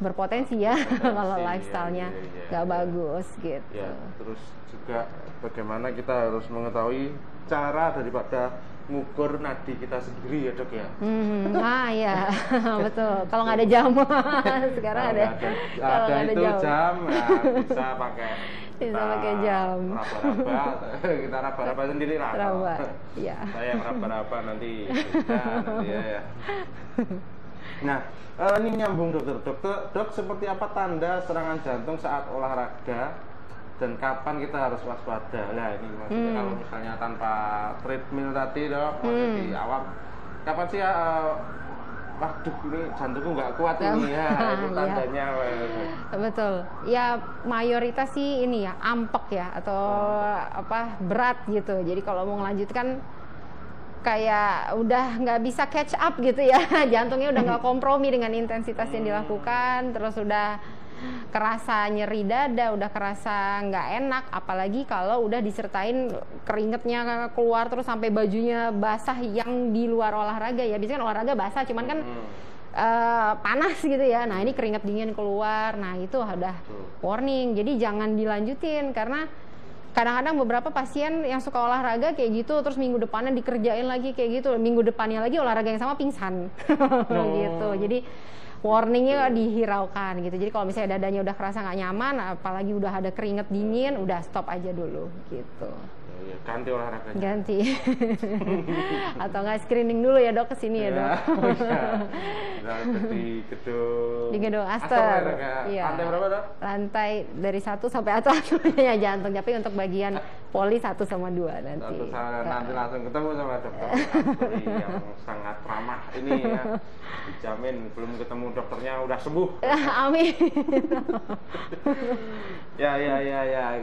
berpotensi ya kalau lifestyle-nya nggak bagus gitu. Ya, terus juga bagaimana kita harus mengetahui cara daripada ngukur nadi kita sendiri ya, Dok ya. Ya betul. Kalau nggak ada jam sekarang ada jam ya, bisa pakai jam. Kita raba-raba sendiri lah. Iya. Saya raba-raba nanti ya. Nah, ini nyambung Dok, seperti apa tanda serangan jantung saat olahraga dan kapan kita harus waspada? Nah, ini maksudnya kalau misalnya tanpa treadmill tadi, Dok, di awal, kapan sih waduh ini jantungku nggak kuat ini ya, itu tandanya. Betul. Ya mayoritas sih ini ya ampek ya atau berat gitu. Jadi kalau mau melanjutkan kayak udah nggak bisa catch up gitu ya. Jantungnya udah nggak kompromi dengan intensitas yang dilakukan, terus udah kerasa nyeri dada, udah kerasa nggak enak, apalagi kalau udah disertain keringetnya keluar terus sampai bajunya basah yang di luar olahraga ya. Biasanya kan olahraga basah, cuman kan panas gitu ya. Nah ini keringet dingin keluar, nah itu udah warning. Jadi jangan dilanjutin, karena kadang-kadang beberapa pasien yang suka olahraga kayak gitu, terus minggu depannya dikerjain lagi kayak gitu, minggu depannya lagi olahraga yang sama pingsan. Gitu. Jadi warningnya dihiraukan gitu. Jadi kalau misalnya dadanya udah kerasa nggak nyaman, apalagi udah ada keringet dingin, udah stop aja dulu gitu. Ya, ganti olahraganya. Ganti. Atau nggak screening dulu ya dok, kesini ya dok. Di gedung. Di gedung Aster. Iya. Lantai berapa dok? Lantai dari 1 sampai atas ya jantung. Tapi untuk bagian poli 1 sama 2 nanti. Nanti langsung ketemu sama dokter Astri yang sangat ramah ini ya. Dijamin belum ketemu dokternya udah sembuh. Amin. Ya.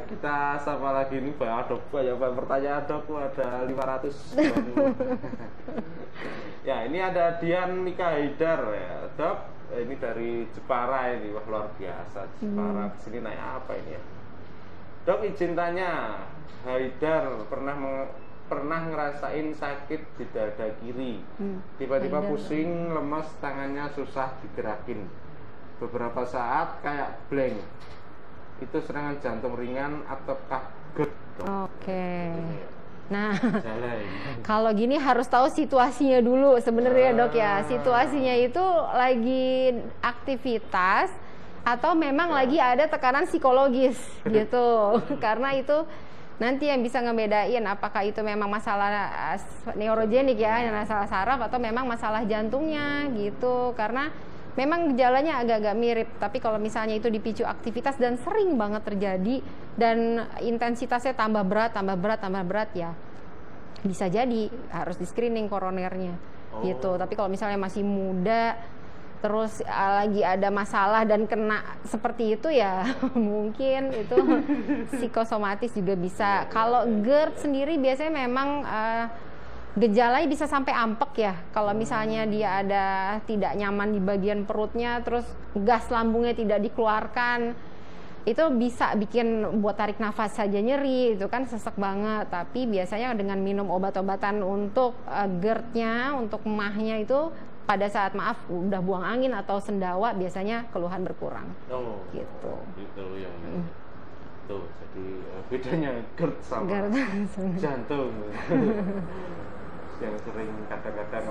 Kita sama lagi nih dok, banyak pertanyaan dok, ada 500. Ya, ini ada Dian Mika Haidar ya dok. Ini dari Jepara ini, wah luar biasa Jepara. Kesini naik apa ini ya? Dok, izin tanya, Haidar pernah ngerasain sakit di dada kiri, tiba-tiba pusing, lemas, tangannya susah digerakin, beberapa saat kayak blank. Itu serangan jantung ringan ataukah GERD? Oke. Nah, kalau gini harus tahu situasinya dulu sebenarnya dok ya. Situasinya itu lagi aktivitas atau memang lagi ada tekanan psikologis gitu. Karena itu nanti yang bisa ngebedain apakah itu memang masalah neurogenik ya, masalah saraf, atau memang masalah jantungnya gitu. Karena memang gejalanya agak-agak mirip, tapi kalau misalnya itu dipicu aktivitas dan sering banget terjadi dan intensitasnya tambah berat ya, bisa jadi harus di screening koronernya gitu. Tapi kalau misalnya masih muda terus lagi ada masalah dan kena seperti itu ya mungkin itu psikosomatis juga bisa. Kalau GERD sendiri biasanya memang gejalanya bisa sampai ampek ya. Kalau misalnya dia ada tidak nyaman di bagian perutnya, terus gas lambungnya tidak dikeluarkan, itu bisa bikin buat tarik nafas saja nyeri, itu kan sesek banget. Tapi biasanya dengan minum obat-obatan untuk GERD-nya, untuk MAH-nya itu pada saat udah buang angin atau sendawa, biasanya keluhan berkurang. Gitu. Gitu ya. Tuh, jadi bedanya GERD sama jantung. Yang sering kadang-kadang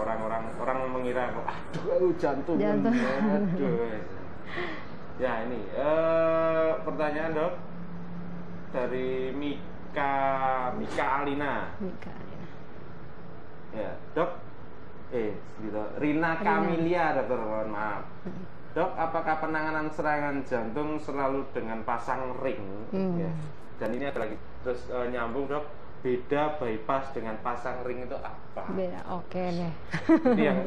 orang mengira aduh jantung. Aduh. Ya ini pertanyaan dok dari Mika Alina. Ya dok, Rina Kamilia dokter, mohon maaf. Dok, apakah penanganan serangan jantung selalu dengan pasang ring? Ya. Dan ini ada lagi terus nyambung dok, beda bypass dengan pasang ring itu apa? Beda, oke deh. Ini yang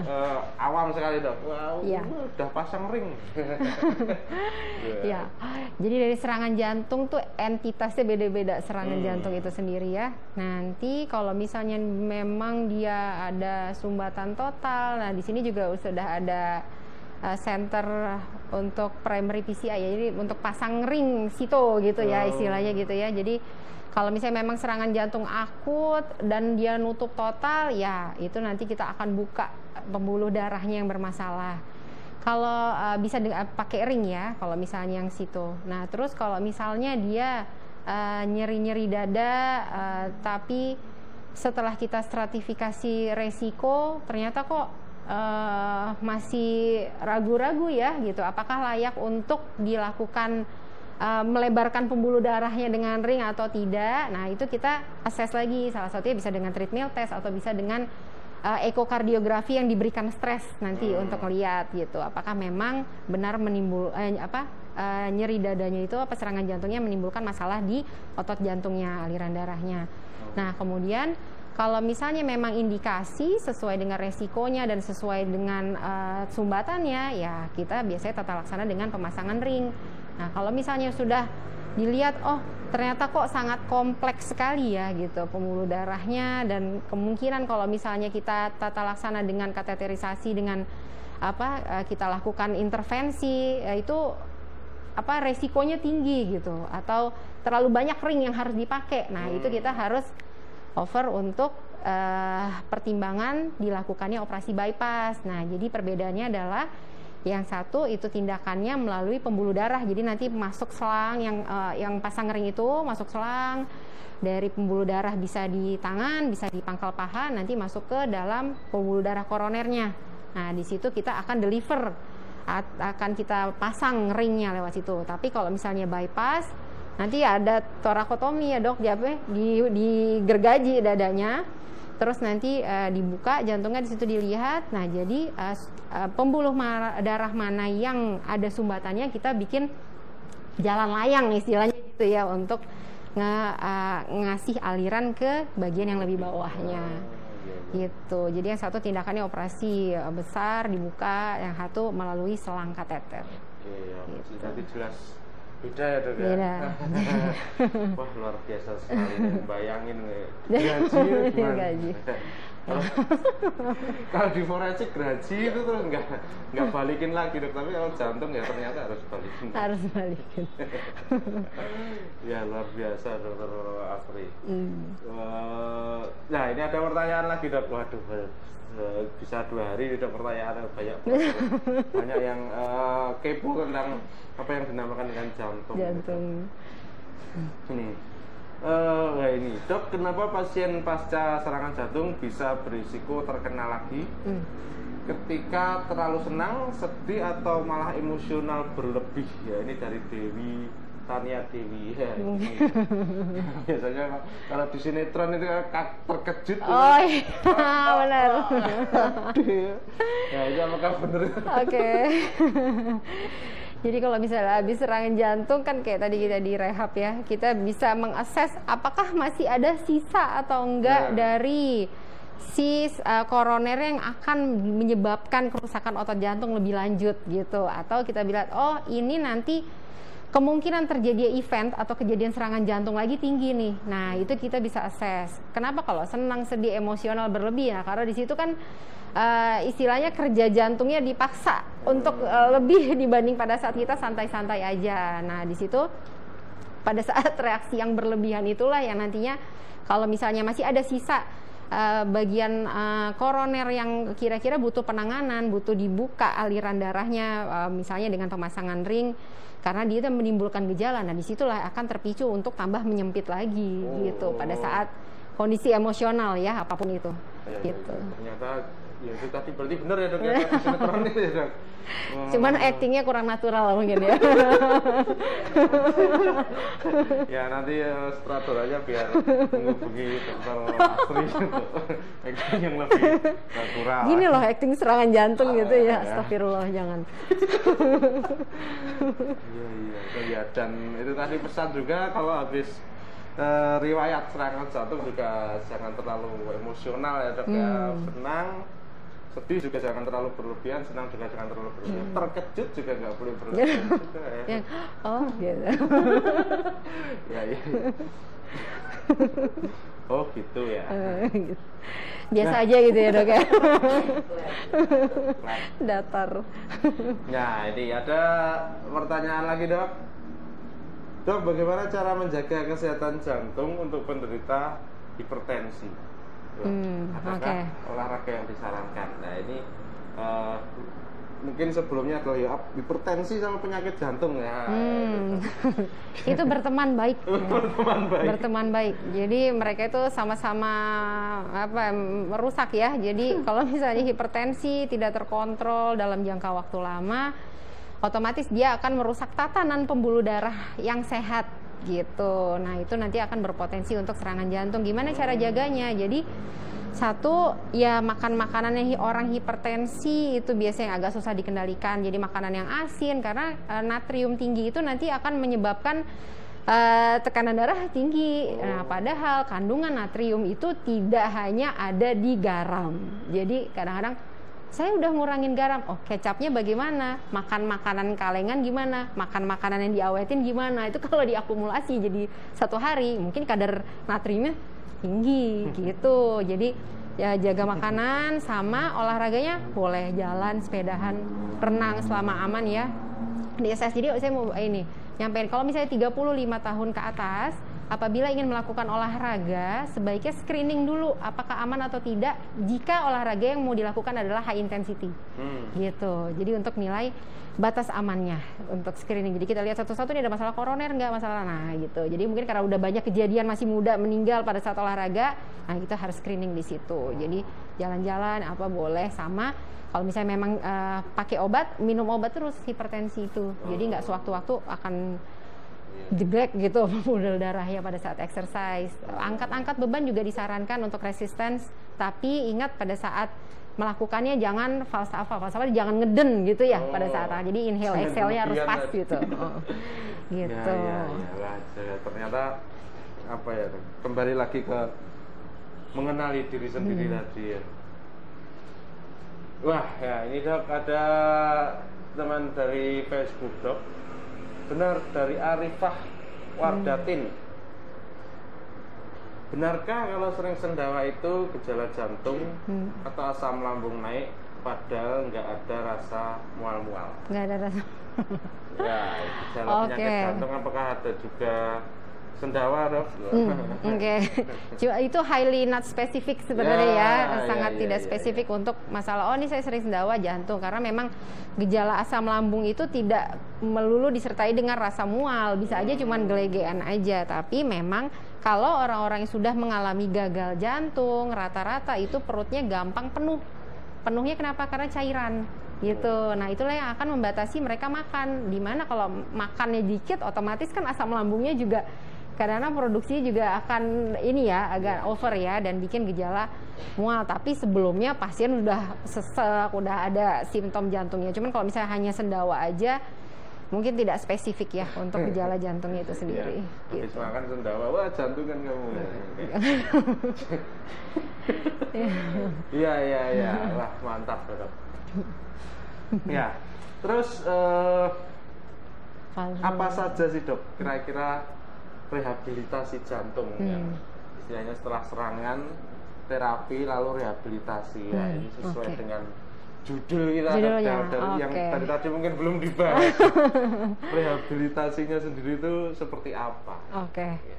awam sekali dok. Wow, ya. Udah pasang ring. Ya, jadi dari serangan jantung tuh entitasnya beda-beda serangan jantung itu sendiri ya. Nanti kalau misalnya memang dia ada sumbatan total, nah di sini juga sudah ada center untuk primary PCI ya, jadi untuk pasang ring sito gitu ya istilahnya gitu ya. Jadi kalau misalnya memang serangan jantung akut dan dia nutup total, ya itu nanti kita akan buka pembuluh darahnya yang bermasalah. Kalau bisa pakai ring ya, kalau misalnya yang situ. Nah terus kalau misalnya dia nyeri-nyeri dada, tapi setelah kita stratifikasi resiko, ternyata kok masih ragu-ragu ya gitu, apakah layak untuk dilakukan melebarkan pembuluh darahnya dengan ring atau tidak. Nah itu kita assess lagi, salah satunya bisa dengan treadmill test atau bisa dengan ekokardiografi yang diberikan stres nanti untuk melihat gitu, apakah memang benar nyeri dadanya itu, apa serangan jantungnya menimbulkan masalah di otot jantungnya, aliran darahnya. Nah kemudian kalau misalnya memang indikasi sesuai dengan resikonya dan sesuai dengan sumbatannya, ya kita biasanya tata laksana dengan pemasangan ring. Nah kalau misalnya sudah dilihat ternyata kok sangat kompleks sekali ya gitu pembuluh darahnya, dan kemungkinan kalau misalnya kita tata laksana dengan kateterisasi, dengan kita lakukan intervensi, itu resikonya tinggi gitu, atau terlalu banyak ring yang harus dipakai. Nah itu kita harus over untuk pertimbangan dilakukannya operasi bypass. Nah jadi perbedaannya adalah yang satu itu tindakannya melalui pembuluh darah, jadi nanti masuk selang, yang pasang ring itu masuk selang dari pembuluh darah, bisa di tangan, bisa di pangkal paha, nanti masuk ke dalam pembuluh darah koronernya. Nah di situ kita akan deliver, akan kita pasang ringnya lewat situ. Tapi kalau misalnya bypass, nanti ada torakotomi ya dok, digergaji dadanya, terus nanti dibuka jantungnya, di situ dilihat. Nah jadi pembuluh darah mana yang ada sumbatannya, kita bikin jalan layang istilahnya gitu ya, untuk ngasih aliran ke bagian yang lebih bawahnya gitu. Jadi yang satu tindakannya operasi besar dibuka, yang satu melalui selang kateter. Oke, ya. Gitu. Nanti jelas beda ya dok ya. Beda. Wah luar biasa sekali, bayangin gaji gimana? Gaji. Kalau di forensik gaji itu terus nggak balikin lagi dok, tapi kalau jantung ya ternyata harus balikin. Harus balikin. Ya luar biasa dokter Asri. Nah ini ada pertanyaan lagi dok. Waduh, bisa 2 hari udah pertanyaan banyak banyak yang kepo tentang apa yang dinamakan dengan jantung. Ini ini dok, kenapa pasien pasca serangan jantung bisa berisiko terkena lagi ketika terlalu senang, sedih, atau malah emosional berlebih? Ya ini dari Tania Dewi ya. Biasanya kalau di sinetron itu terkejut. Oh iya, benar. Ya itu apakah benar? Oke. Jadi kalau misalnya habis serangan jantung kan kayak tadi kita di rehab ya, kita bisa mengakses apakah masih ada sisa atau enggak dari si koroner yang akan menyebabkan kerusakan otot jantung lebih lanjut gitu. Atau kita bilang, oh ini nanti kemungkinan terjadi event atau kejadian serangan jantung lagi tinggi nih. Nah itu kita bisa akses. Kenapa kalau senang, sedih, emosional berlebih? Nah karena di situ kan istilahnya kerja jantungnya dipaksa untuk lebih dibanding pada saat kita santai-santai aja. Nah di situ pada saat reaksi yang berlebihan itulah yang nantinya kalau misalnya masih ada sisa bagian koroner yang kira-kira butuh penanganan, butuh dibuka aliran darahnya, misalnya dengan pemasangan ring, karena dia menimbulkan gejala. Nah disitulah akan terpicu untuk tambah menyempit lagi gitu pada saat kondisi emosional ya, apapun itu. Gitu. Ternyata ya itu tadi berarti benar ya dok ya, sinetron itu ya dok. Cuman actingnya kurang natural mungkin ya. Ya nanti sutradara aja biar menghubungi dokter Asri untuk acting yang lebih natural. Gini loh acting serangan jantung gitu ya. Astagfirullah, jangan. Iya. Dan itu tadi pesan juga kalau habis riwayat serangan jantung juga jangan terlalu emosional ya dok ya. Senang, sedih juga jangan terlalu berlebihan, senang juga jangan terlalu berlebihan, terkejut juga nggak boleh berlebihan juga ya. Oh gitu. Ya. Oh gitu ya. Biasa aja gitu ya dok ya. Datar. Nah ini ada pertanyaan lagi dok. Dok, bagaimana cara menjaga kesehatan jantung untuk penderita hipertensi? Apakah olahraga yang disarankan? Nah ini mungkin sebelumnya kalau ya hipertensi sama penyakit jantung ya. Itu berteman baik. Berteman baik. Jadi mereka itu sama-sama merusak ya. Jadi kalau misalnya hipertensi tidak terkontrol dalam jangka waktu lama, otomatis dia akan merusak tatanan pembuluh darah yang sehat gitu. Nah itu nanti akan berpotensi untuk serangan jantung. Gimana cara jaganya? Jadi satu ya makan makanan yang orang hipertensi itu biasanya agak susah dikendalikan. Jadi makanan yang asin, karena natrium tinggi itu nanti akan menyebabkan tekanan darah tinggi. Nah padahal kandungan natrium itu tidak hanya ada di garam. Jadi kadang-kadang saya udah ngurangin garam. Oh, kecapnya bagaimana? Makan makanan kalengan gimana? Makan makanan yang diawetin gimana? Itu kalau diakumulasi jadi satu hari, mungkin kadar natriumnya tinggi gitu. Jadi ya jaga makanan sama olahraganya, boleh jalan, sepedahan, renang selama aman ya. Di SS jadi saya mau ini nyampein kalau misalnya 35 tahun ke atas, apabila ingin melakukan olahraga, sebaiknya screening dulu apakah aman atau tidak jika olahraga yang mau dilakukan adalah high intensity. Gitu. Jadi untuk nilai batas amannya untuk screening. Jadi kita lihat satu-satu nih ada masalah koroner nggak masalah. Nah gitu. Jadi mungkin karena udah banyak kejadian masih muda meninggal pada saat olahraga, nah kita harus screening di situ. Jadi jalan-jalan apa boleh, sama kalau misalnya memang pakai obat, minum obat terus hipertensi itu. Jadi nggak sewaktu-waktu akan jeblek gitu pembuluh darahnya pada saat exercise. Angkat-angkat beban juga disarankan untuk resistance, tapi ingat pada saat melakukannya jangan falsafah jangan ngeden gitu ya pada saat. Jadi inhale exhale-nya harus pas gitu. Gitu. Ya, ternyata apa ya? Kembali lagi ke mengenali diri sendiri tadi ya. Wah, ya ini Dok, ada teman dari Facebook Dok. Benar, dari Arifah Wardatin. Benarkah kalau sering sendawa itu gejala jantung atau asam lambung naik padahal nggak ada rasa mual-mual? Nggak ada rasa. Ya, gejala penyakit jantung apakah ada juga sendawa, Dok? Oke. Itu highly not specific sebenarnya ya, sangat tidak spesifik untuk masalah ini saya sering sendawa jantung, karena memang gejala asam lambung itu tidak melulu disertai dengan rasa mual, bisa aja cuman gelegean aja. Tapi memang kalau orang-orang yang sudah mengalami gagal jantung, rata-rata itu perutnya gampang penuh. Penuhnya kenapa? Karena cairan gitu. Nah itulah yang akan membatasi mereka makan. Dimana kalau makannya dikit, otomatis kan asam lambungnya juga karena produksi juga akan ini ya agak over ya dan bikin gejala mual. Tapi sebelumnya pasien udah sesek, udah ada simptom jantungnya. Cuman kalau misalnya hanya sendawa aja mungkin tidak spesifik ya untuk gejala jantungnya itu sendiri. Habis gitu. Makan sendawa, wah jantung kan kamu. Iya, wah mantap Dok. Ya, terus apa saja sih Dok kira-kira rehabilitasi jantung yang istilahnya setelah serangan, terapi lalu rehabilitasi ya, ini sesuai dengan judul kita yang tadi mungkin belum dibahas. Rehabilitasinya sendiri itu seperti apa?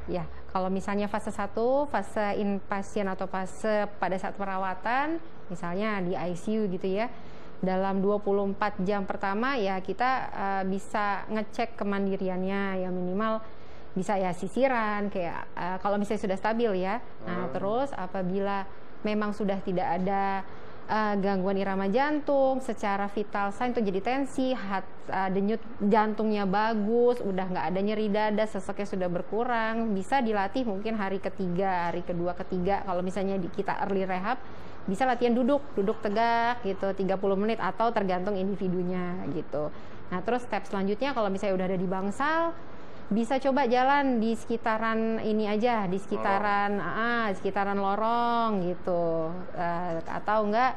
Ya kalau misalnya fase 1, fase inpatient atau fase pada saat perawatan, misalnya di ICU gitu ya, dalam 24 jam pertama ya kita bisa ngecek kemandiriannya ya, minimal bisa ya sisiran kayak kalau misalnya sudah stabil ya. Nah terus apabila memang sudah tidak ada gangguan irama jantung, secara vital sign itu jadi tensi, denyut jantungnya bagus, udah nggak ada nyeri dada, seseknya sudah berkurang, bisa dilatih mungkin hari ketiga, hari kedua, ketiga. Kalau misalnya kita early rehab, bisa latihan duduk tegak gitu 30 menit atau tergantung individunya gitu. Nah terus step selanjutnya kalau misalnya udah ada di bangsal, bisa coba jalan di sekitaran ini aja, di sekitaran lorong gitu, atau enggak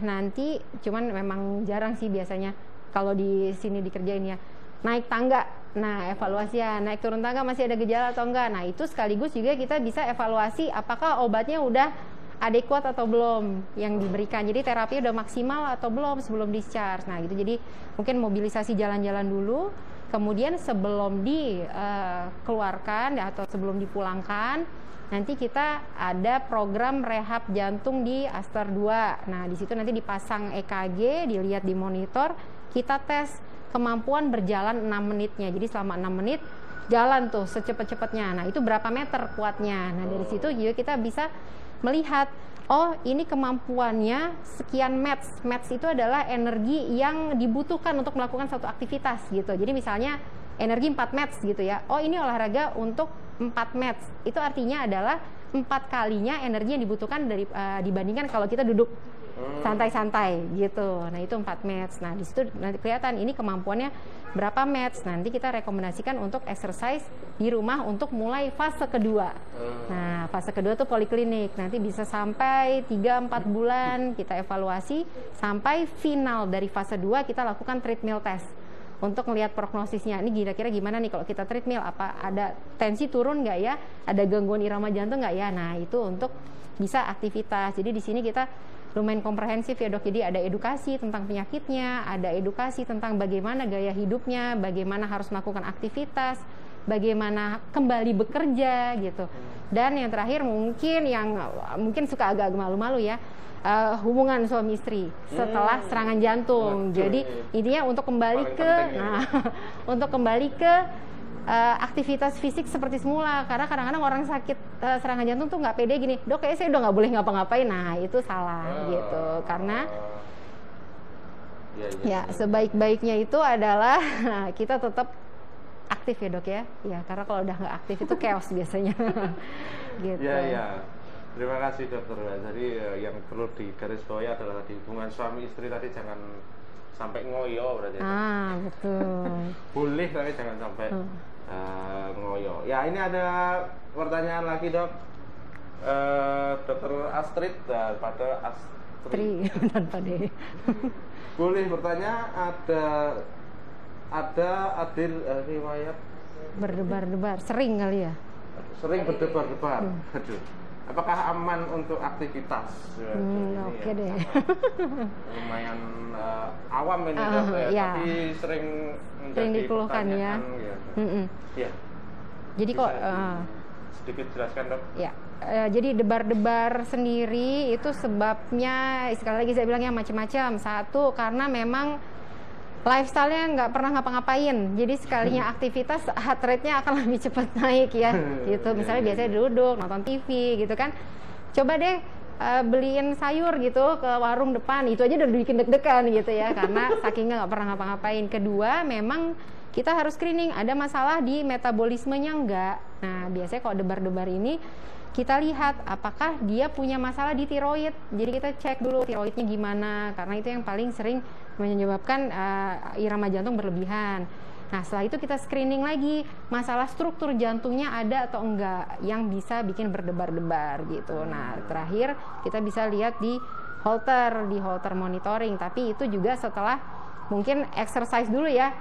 nanti cuman memang jarang sih biasanya kalau di sini dikerjain ya, naik tangga. Nah evaluasi ya, naik turun tangga masih ada gejala atau enggak. Nah itu sekaligus juga kita bisa evaluasi apakah obatnya udah adekuat atau belum yang diberikan, jadi terapi udah maksimal atau belum sebelum discharge. Nah gitu, jadi mungkin mobilisasi jalan-jalan dulu, kemudian sebelum dikeluarkan atau sebelum dipulangkan, nanti kita ada program rehab jantung di Aster 2. Nah di situ nanti dipasang EKG, dilihat di monitor, kita tes kemampuan berjalan 6 menitnya. Jadi selama 6 menit jalan tuh secepat-cepatnya. Nah itu berapa meter kuatnya. Nah dari situ juga kita bisa melihat, oh ini kemampuannya sekian METS. METS itu adalah energi yang dibutuhkan untuk melakukan suatu aktivitas gitu. Jadi misalnya energi 4 METS gitu ya. Oh ini olahraga untuk 4 METS. Itu artinya adalah 4 kalinya energi yang dibutuhkan dibandingkan kalau kita duduk santai-santai gitu. Nah itu 4 METS. Nah di situ nanti kelihatan ini kemampuannya berapa METS. Nanti kita rekomendasikan untuk exercise di rumah untuk mulai fase kedua. Nah fase kedua tuh poliklinik. Nanti bisa sampai 3-4 bulan kita evaluasi sampai final dari fase 2 kita lakukan treadmill test untuk melihat prognosisnya. Ini kira-kira gimana nih kalau kita treadmill, apa ada tensi turun nggak ya, ada gangguan irama jantung nggak ya. Nah itu untuk bisa aktivitas. Jadi di sini kita lumayan komprehensif ya dok. Jadi ada edukasi tentang penyakitnya, ada edukasi tentang bagaimana gaya hidupnya, bagaimana harus melakukan aktivitas, bagaimana kembali bekerja gitu. Dan yang terakhir mungkin suka agak malu-malu ya, hubungan suami istri setelah serangan jantung. Jadi intinya untuk kembali ke untuk kembali ke aktivitas fisik seperti semula. Karena kadang-kadang orang sakit serangan jantung tuh nggak pede gini, dok kayaknya saya udah nggak boleh ngapa-ngapain. Nah itu salah gitu. Karena ya sebaik-baiknya itu adalah kita tetap aktif ya dok ya. Ya karena kalau udah nggak aktif itu chaos biasanya. Gitu. Ya. Terima kasih dokter. Jadi yang perlu digarisbawahi adalah di hubungan suami istri tadi jangan sampai ngoyo berarti. Betul. Boleh tapi jangan sampai ngoyo. Ya ini ada pertanyaan lagi dok. Dokter Astrid pada Astrid. Tanpa deh. Boleh bertanya, ada adil riwayat berdebar-debar sering kali ya? Sering berdebar-debar. Aduh. Apakah aman untuk aktivitas? Oke deh. Lumayan awam ini dok ya. Tapi sering dikeluhkan ya. Ya. Jadi kok sedikit jelaskan dok. Ya. Jadi debar-debar sendiri itu sebabnya sekali lagi saya bilangnya macam-macam. Satu karena memang lifestyle-nya nggak pernah ngapa-ngapain, jadi sekalinya aktivitas heart rate-nya akan lebih cepat naik ya, gitu. Misalnya biasanya duduk nonton TV gitu kan, coba deh beliin sayur gitu ke warung depan, itu aja udah bikin deg-degan gitu ya, karena sakingnya nggak pernah ngapa-ngapain. Kedua, memang kita harus screening ada masalah di metabolismenya nggak. Nah biasanya kalau debar-debar ini kita lihat apakah dia punya masalah di tiroid. Jadi kita cek dulu tiroidnya gimana, karena itu yang paling sering menyebabkan irama jantung berlebihan. Nah setelah itu kita screening lagi masalah struktur jantungnya ada atau enggak yang bisa bikin berdebar-debar gitu. Nah terakhir kita bisa lihat di Holter monitoring, tapi itu juga setelah mungkin exercise dulu ya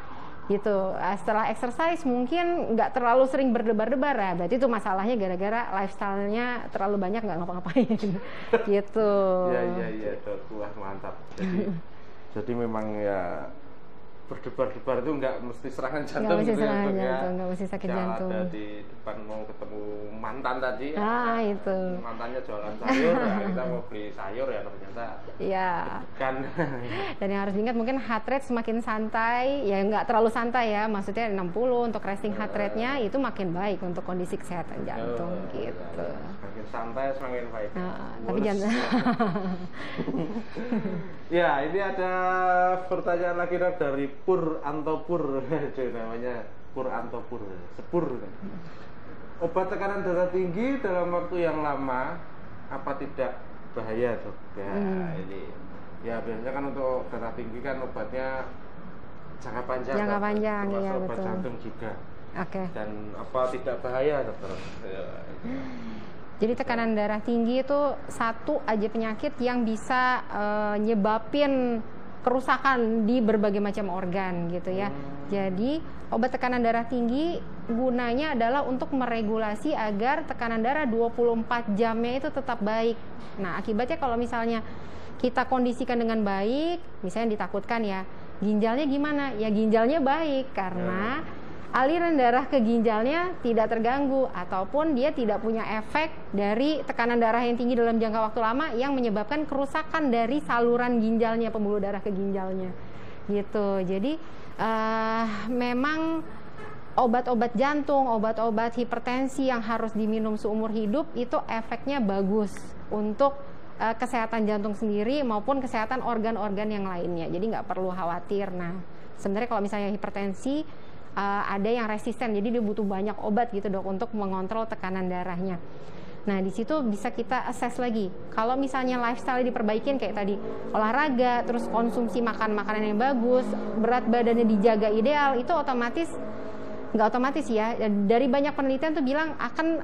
gitu. Setelah exercise mungkin nggak terlalu sering berdebar-debar ya, berarti itu masalahnya gara-gara lifestyle-nya terlalu banyak nggak ngapa-ngapain gitu. Iya dok, wah mantap. Jadi memang ya berdebar-debar itu nggak mesti serangan jantung gitu ya dok ya. Nggak mesti sakit jantung. Ada di depan mau ketemu mantan tadi. Itu. Mantannya jualan sayur, ya kita mau beli sayur ya ternyata. Iya. Kan. Dan yang harus diingat mungkin heart rate semakin santai, ya nggak terlalu santai ya, maksudnya 60 untuk resting heart rate-nya itu makin baik untuk kondisi kesehatan jantung gitu. Semakin santai semakin baik. Tapi jangan. Ya ini ada pertanyaan lagi dok dari Pur Antopur, namanya Pur Antopur, Sepur. Obat tekanan darah tinggi dalam waktu yang lama apa tidak bahaya dok? Ya ini ya biasanya kan untuk darah tinggi kan obatnya jangka panjang. Jangka panjang ya obat betul. jantung juga. Oke. Dan apa tidak bahaya dokter? Jadi tekanan darah tinggi itu satu aja penyakit yang bisa nyebabin kerusakan di berbagai macam organ gitu ya. Jadi obat tekanan darah tinggi gunanya adalah untuk meregulasi agar tekanan darah 24 jamnya itu tetap baik. Nah akibatnya kalau misalnya kita kondisikan dengan baik, misalnya ditakutkan ya, ginjalnya gimana? Ya ginjalnya baik karena aliran darah ke ginjalnya tidak terganggu ataupun dia tidak punya efek dari tekanan darah yang tinggi dalam jangka waktu lama yang menyebabkan kerusakan dari saluran ginjalnya, pembuluh darah ke ginjalnya gitu. Jadi memang obat-obat jantung, obat-obat hipertensi yang harus diminum seumur hidup itu efeknya bagus untuk kesehatan jantung sendiri maupun kesehatan organ-organ yang lainnya. Jadi nggak perlu khawatir. Nah sebenarnya kalau misalnya hipertensi ada yang resisten, jadi dia butuh banyak obat gitu dok untuk mengontrol tekanan darahnya. Nah, di situ bisa kita assess lagi. Kalau misalnya lifestyle diperbaikin kayak tadi, olahraga, terus konsumsi makanan yang bagus, berat badannya dijaga ideal, itu nggak otomatis ya. Dari banyak penelitian tuh bilang akan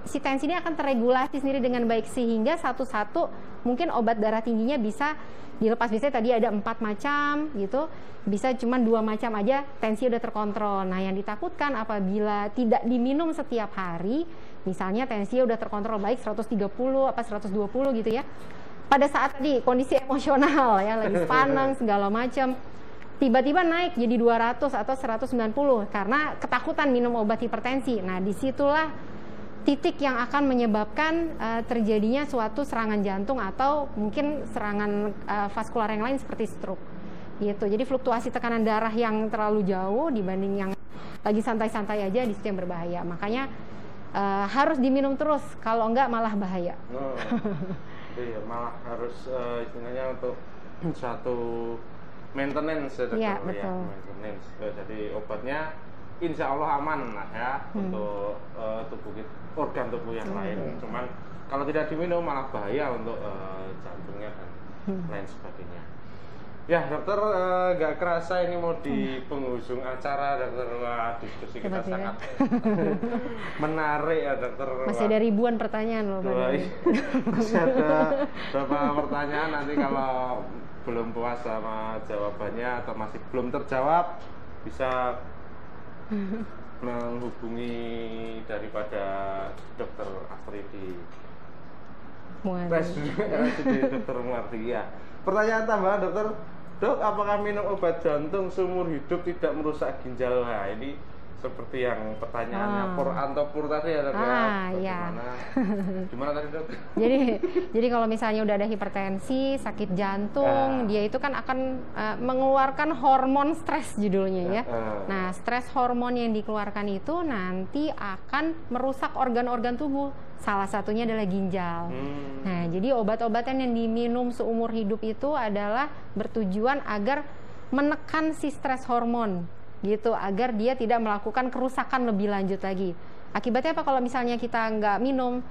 si tensi ini akan terregulasi sendiri dengan baik, sehingga satu-satu mungkin obat darah tingginya bisa dilepas. Biasanya tadi ada 4 macam gitu, bisa cuma 2 macam aja tensi udah terkontrol. Nah, yang ditakutkan apabila tidak diminum setiap hari, misalnya tensi udah terkontrol baik 130 apa 120 gitu ya, pada saat tadi kondisi emosional ya lagi panas segala macam, tiba-tiba naik jadi 200 atau 190 karena ketakutan minum obat hipertensi. Nah, disitulah titik yang akan menyebabkan terjadinya suatu serangan jantung atau mungkin serangan vaskular yang lain seperti stroke gitu. Jadi fluktuasi tekanan darah yang terlalu jauh dibanding yang lagi santai-santai aja, di situ yang berbahaya. Makanya harus diminum terus, kalau enggak malah bahaya. Iya, malah harus istilahnya untuk satu maintenance ya, betul. Maintenance. Jadi obatnya insya Allah aman lah ya untuk organ tubuh yang lain. Cuman kalau tidak diminum malah bahaya untuk jantungnya dan lain sebagainya. Ya dokter, nggak kerasa ini mau di penghujung acara dokter. Wah, diskusi kita sangat menarik ya dokter. Masih ada ribuan pertanyaan loh. Masih ada beberapa pertanyaan, nanti kalau belum puas sama jawabannya atau masih belum terjawab bisa menghubungi daripada dokter Afridi dokter Muardi ya. Pertanyaan tambahan dokter, dok, apakah minum obat jantung seumur hidup tidak merusak ginjal? Nah, ini seperti yang pertanyaannya Pur tadi ya dok. Ya. Gimana tadi dok? Jadi kalau misalnya udah ada hipertensi, sakit jantung, dia itu kan akan mengeluarkan hormon stres judulnya ya. Nah, stres hormon yang dikeluarkan itu nanti akan merusak organ-organ tubuh. Salah satunya adalah ginjal. Nah, jadi obat-obatan yang diminum seumur hidup itu adalah bertujuan agar menekan si stres hormon gitu, agar dia tidak melakukan kerusakan lebih lanjut lagi. Akibatnya apa kalau misalnya kita nggak minum?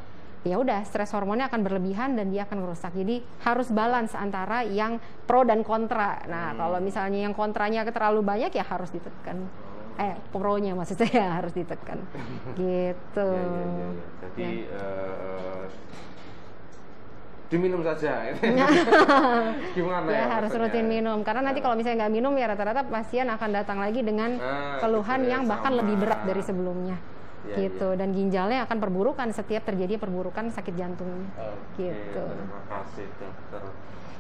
Ya udah, stres hormonnya akan berlebihan dan dia akan merusak. Jadi harus balance antara yang pro dan kontra. Nah, kalau misalnya yang kontranya terlalu banyak ya harus ditekan. Pro-nya maksud saya harus ditekan. Gitu. Jadi diminum saja. Gimana ya? Harus rutin minum, karena nanti kalau misalnya nggak minum ya rata-rata pasien akan datang lagi dengan keluhan yang bahkan lebih berat dari sebelumnya. Gitu. Dan ginjalnya akan perburukan setiap terjadi perburukan sakit jantungnya. Gitu. Terima kasih dokter.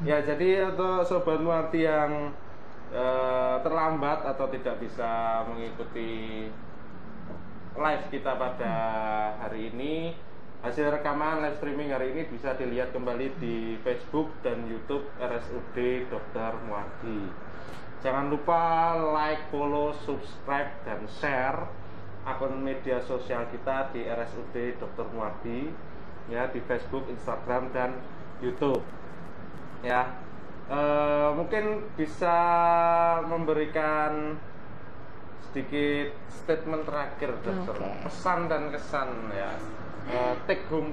Ya, jadi untuk sobat Muardi yang terlambat atau tidak bisa mengikuti live kita pada hari ini, hasil rekaman live streaming hari ini bisa dilihat kembali di Facebook dan YouTube RSUD Dr. Muardi. Jangan lupa like, follow, subscribe, dan share akun media sosial kita di RSUD Dr. Muardi ya, di Facebook, Instagram, dan YouTube ya. Mungkin bisa memberikan sedikit statement terakhir dokter, pesan dan kesan ya, take home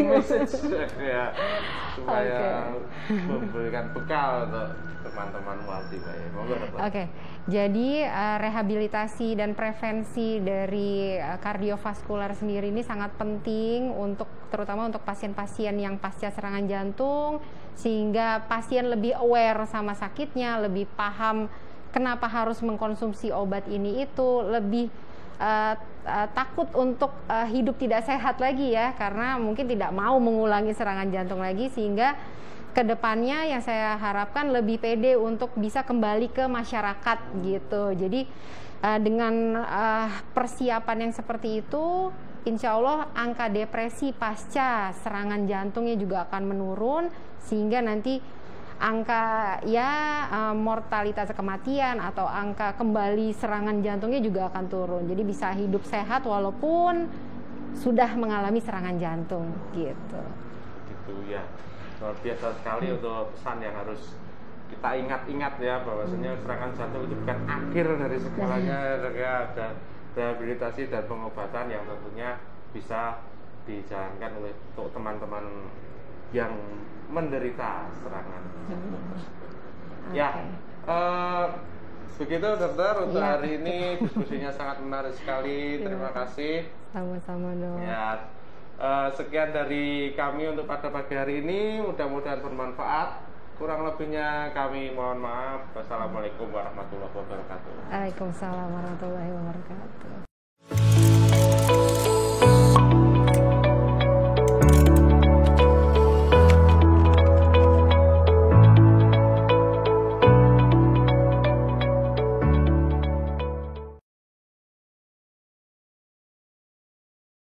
message ya, supaya memberikan bekal untuk teman-teman Muardi. Jadi rehabilitasi dan prevensi dari kardiovaskular sendiri ini sangat penting terutama untuk pasien-pasien yang pasca serangan jantung, sehingga pasien lebih aware sama sakitnya, lebih paham kenapa harus mengkonsumsi obat ini itu, lebih takut untuk hidup tidak sehat lagi ya, karena mungkin tidak mau mengulangi serangan jantung lagi, sehingga kedepannya yang saya harapkan lebih pede untuk bisa kembali ke masyarakat gitu. Jadi dengan persiapan yang seperti itu, insya Allah angka depresi pasca serangan jantungnya juga akan menurun, sehingga nanti angka mortalitas kematian atau angka kembali serangan jantungnya juga akan turun. Jadi bisa hidup sehat walaupun sudah mengalami serangan jantung gitu. Gitu ya. Luar biasa sekali untuk pesan yang harus kita ingat-ingat ya, bahwasanya serangan jantung itu bukan akhir dari segalanya ya. Ada rehabilitasi dan pengobatan yang tentunya bisa dijalankan oleh untuk teman-teman yang menderita serangan. Ya, begitu dokter untuk Ya. hari ini diskusinya sangat menarik sekali. Terima kasih. Sama-sama dok. Ya, sekian dari kami untuk pada pagi hari ini. Mudah-mudahan bermanfaat. Kurang lebihnya kami mohon maaf. Wassalamualaikum warahmatullahi wabarakatuh. Waalaikumsalam warahmatullahi wabarakatuh.